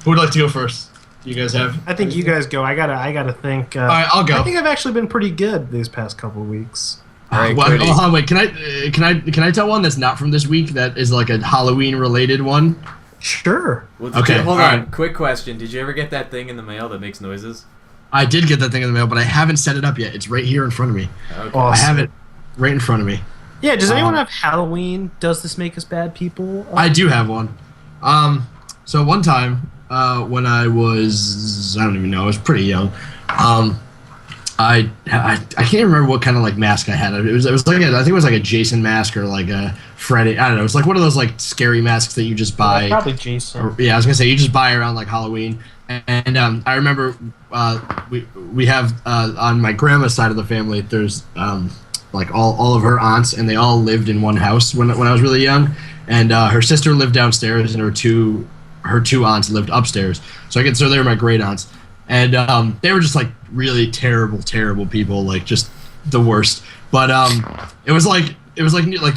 Who would like to go first? Do you guys have? I think you guys go. I gotta think. All right, I'll go. I think I've actually been pretty good these past couple of weeks. All right, Well, Cody. hold on, wait. Can I tell one that's not from this week that is like a Halloween related one? Sure. Well, Okay, hold all on. right. Quick question: did you ever get that thing in the mail that makes noises? I did get that thing in the mail, but I haven't set it up yet. It's right here in front of me. Okay. I Awesome. have it right in front of me. Yeah. Does anyone Um, have Halloween? Does this make us bad people? I do have one. So one time, when I was, I don't even know, I was pretty young. I can't remember what kind of like mask I had. It was like I think it was like a Jason mask or like a Freddy. I don't know. It's like one of those like scary masks that you just buy. Probably Jason. Yeah, I was gonna say you just buy around like Halloween. And I remember we have on my grandma's side of the family. There's like all of her aunts, and they all lived in one house when I was really young. And her sister lived downstairs, and her two aunts lived upstairs. So they were my great aunts, and they were just like really terrible people, like just the worst. But it was like they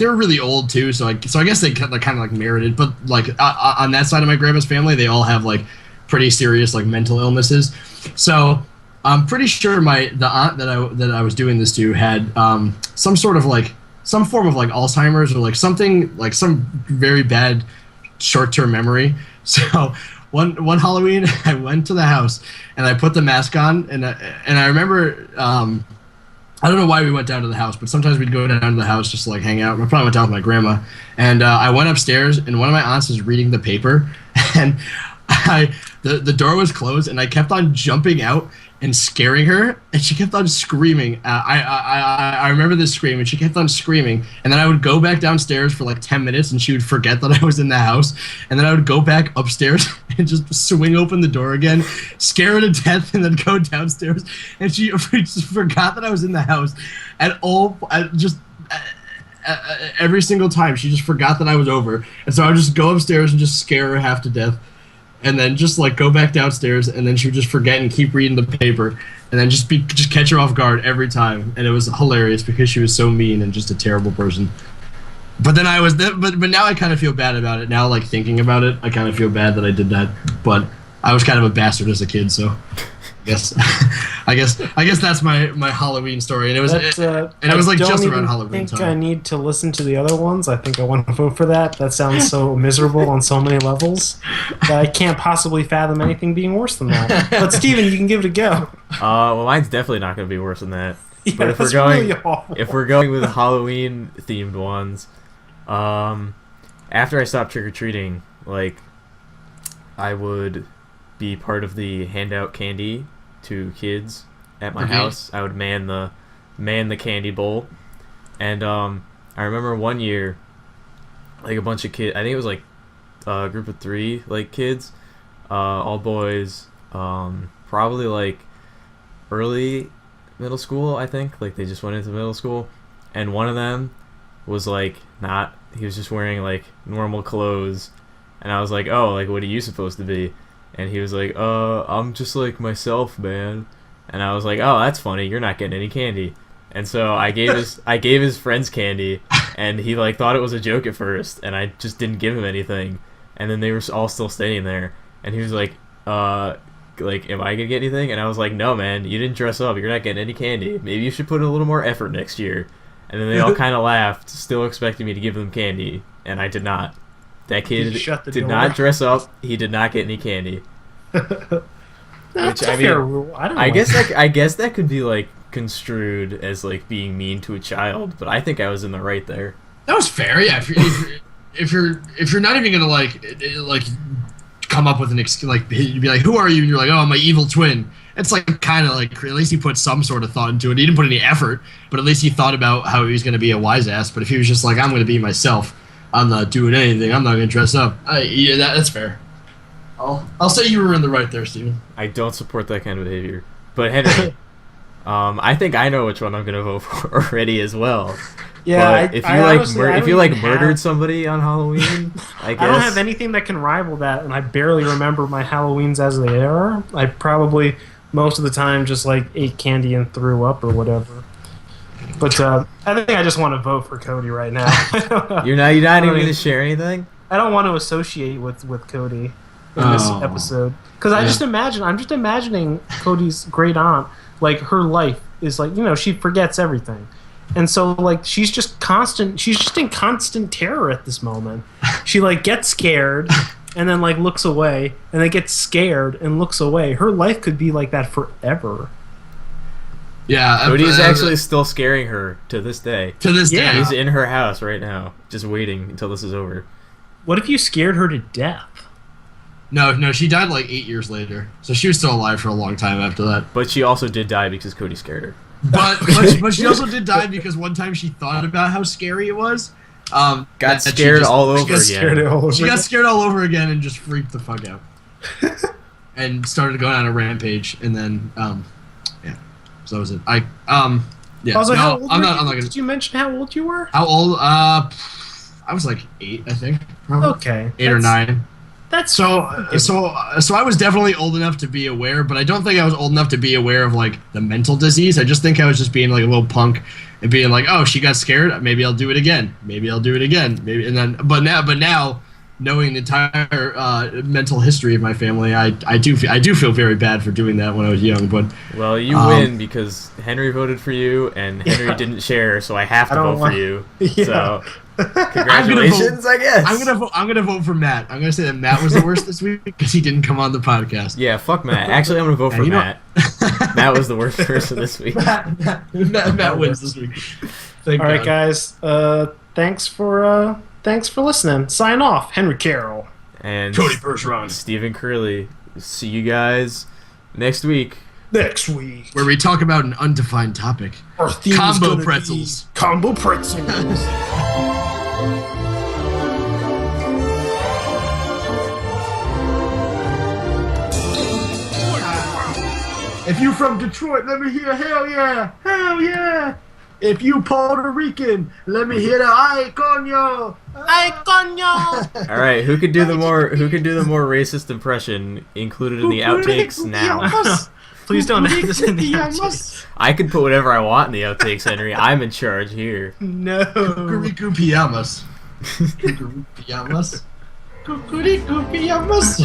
were really old too. So I guess they kind of like merited. But like on that side of my grandma's family, they all have like pretty serious like mental illnesses. So I'm pretty sure the aunt that I was doing this to had some form of like Alzheimer's or like something, like some very bad short-term memory. So one Halloween I went to the house and I put the mask on, and I remember I don't know why we went down to the house, but sometimes we'd go down to the house just to like hang out. I probably went down with my grandma, and I went upstairs, and one of my aunts was reading the paper, and the door was closed, and I kept on jumping out and scaring her, and she kept on screaming. I remember this scream, and she kept on screaming, and then I would go back downstairs for like 10 minutes, and she would forget that I was in the house, and then I would go back upstairs and just swing open the door again, scare her to death, and then go downstairs, and she just forgot that I was in the house every single time. She just forgot that I was over, and so I would just go upstairs and just scare her half to death, and then just like go back downstairs, and then she would just forget and keep reading the paper, and then just catch her off guard every time, and it was hilarious because she was so mean and just a terrible person. But then but now I kind of feel bad about it. Now, like thinking about it, I kind of feel bad that I did that. But I was kind of a bastard as a kid, so I guess that's my Halloween story, and it was like just around Halloween I think time. I need to listen to the other ones. I think I want to vote for that. That sounds so miserable on so many levels that I can't possibly fathom anything being worse than that. But Steven, you can give it a go. Well, mine's definitely not going to be worse than that. Yeah, But if we're that's going, really awful. if we're going with Halloween themed ones, after I stopped trick or treating, like I would be part of the handout candy to kids at my Okay. house. I would man the candy bowl, and I remember one year, like a bunch of kids. I think it was like a group of 3 like kids, all boys, probably like early middle school. I think like they just went into middle school, and one of them was like he was just wearing like normal clothes, and I was like, oh, like what are you supposed to be? And he was like, I'm just like myself, man. And I was like, oh, that's funny. You're not getting any candy. And so I gave his friends candy, and he like thought it was a joke at first, and I just didn't give him anything. And then they were all still standing there, and he was like, am I gonna get anything? And I was like, no, man, you didn't dress up. You're not getting any candy. Maybe you should put in a little more effort next year. And then they all kind of laughed, still expecting me to give them candy, and I did not. That kid did not dress up. He did not get any candy. That's a fair rule. I guess that could be like construed as like being mean to a child, but I think I was in the right there. That was fair, yeah. If you're not even gonna like come up with an excuse, like you'd be like, "Who are you?" and you're like, "Oh, I'm my evil twin." It's like kind of like at least he put some sort of thought into it. He didn't put any effort, but at least he thought about how he was gonna be a wise ass. But if he was just like, "I'm gonna be myself. I'm not doing anything. I'm not gonna dress up," yeah, that's fair. I'll say you were in the right there, Steven. I don't support that kind of behavior, but Henry, I think I know which one I'm gonna vote for already as well. Yeah, but if you murdered somebody on Halloween, I guess I don't have anything that can rival that, and I barely remember my Halloweens as they are. I probably most of the time just like ate candy and threw up or whatever. But I think I just want to vote for Cody right now. You're not even going to share anything? I don't want to associate with Cody in this episode because I'm just imagining Cody's great aunt, like her life is like, she forgets everything. And so like she's just in constant terror at this moment. She like gets scared and then like looks away and then gets scared and looks away. Her life could be like that forever. Yeah, Cody's actually still scaring her to this day. To this day. He's in her house right now, just waiting until this is over. What if you scared her to death? No, she died like 8 years later. So she was still alive for a long time after that. But she also did die because Cody scared her. But she also did die because one time she thought about how scary it was. Got scared all over again. She got scared all over again and just freaked the fuck out. And started going on a rampage, and then so that was it. Yeah. Also, no, I'm not gonna. Did you mention how old you were? How old? I was like 8, I think. Probably. Okay. 8 or 9. That's so I was definitely old enough to be aware, but I don't think I was old enough to be aware of like the mental disease. I just think I was just being like a little punk and being like, "Oh, she got scared. Maybe I'll do it again. Maybe I'll do it again. Maybe." And then, but now, knowing the entire mental history of my family, I do feel very bad for doing that when I was young. But well, you win because Henry voted for you and Henry didn't share, so I have to vote for you. Yeah. So congratulations, I guess. I'm gonna vote for Matt. I'm gonna say that Matt was the worst this week because he didn't come on the podcast. Yeah, fuck Matt. Actually, I'm gonna vote for Matt. Matt was the worst person this week. Matt wins this week. All right, guys. Thanks for listening. Sign off, Henry Carroll and Cody Bergeron, Stephen Curley. See you guys next week. Where we talk about an undefined topic. Our theme combo pretzels. Combo pretzels. If you from Detroit, let me hear hell yeah, hell yeah. If you Puerto Rican, let me hear the ay coño, ay coño. All right, who could do the more racist impression included in the outtakes now? Please don't add this in the outtakes. I can put whatever I want in the outtakes, Henry. I'm in charge here. No. Cucuricu pijamas. Cucuricu pijamas. Cucuricu pijamas.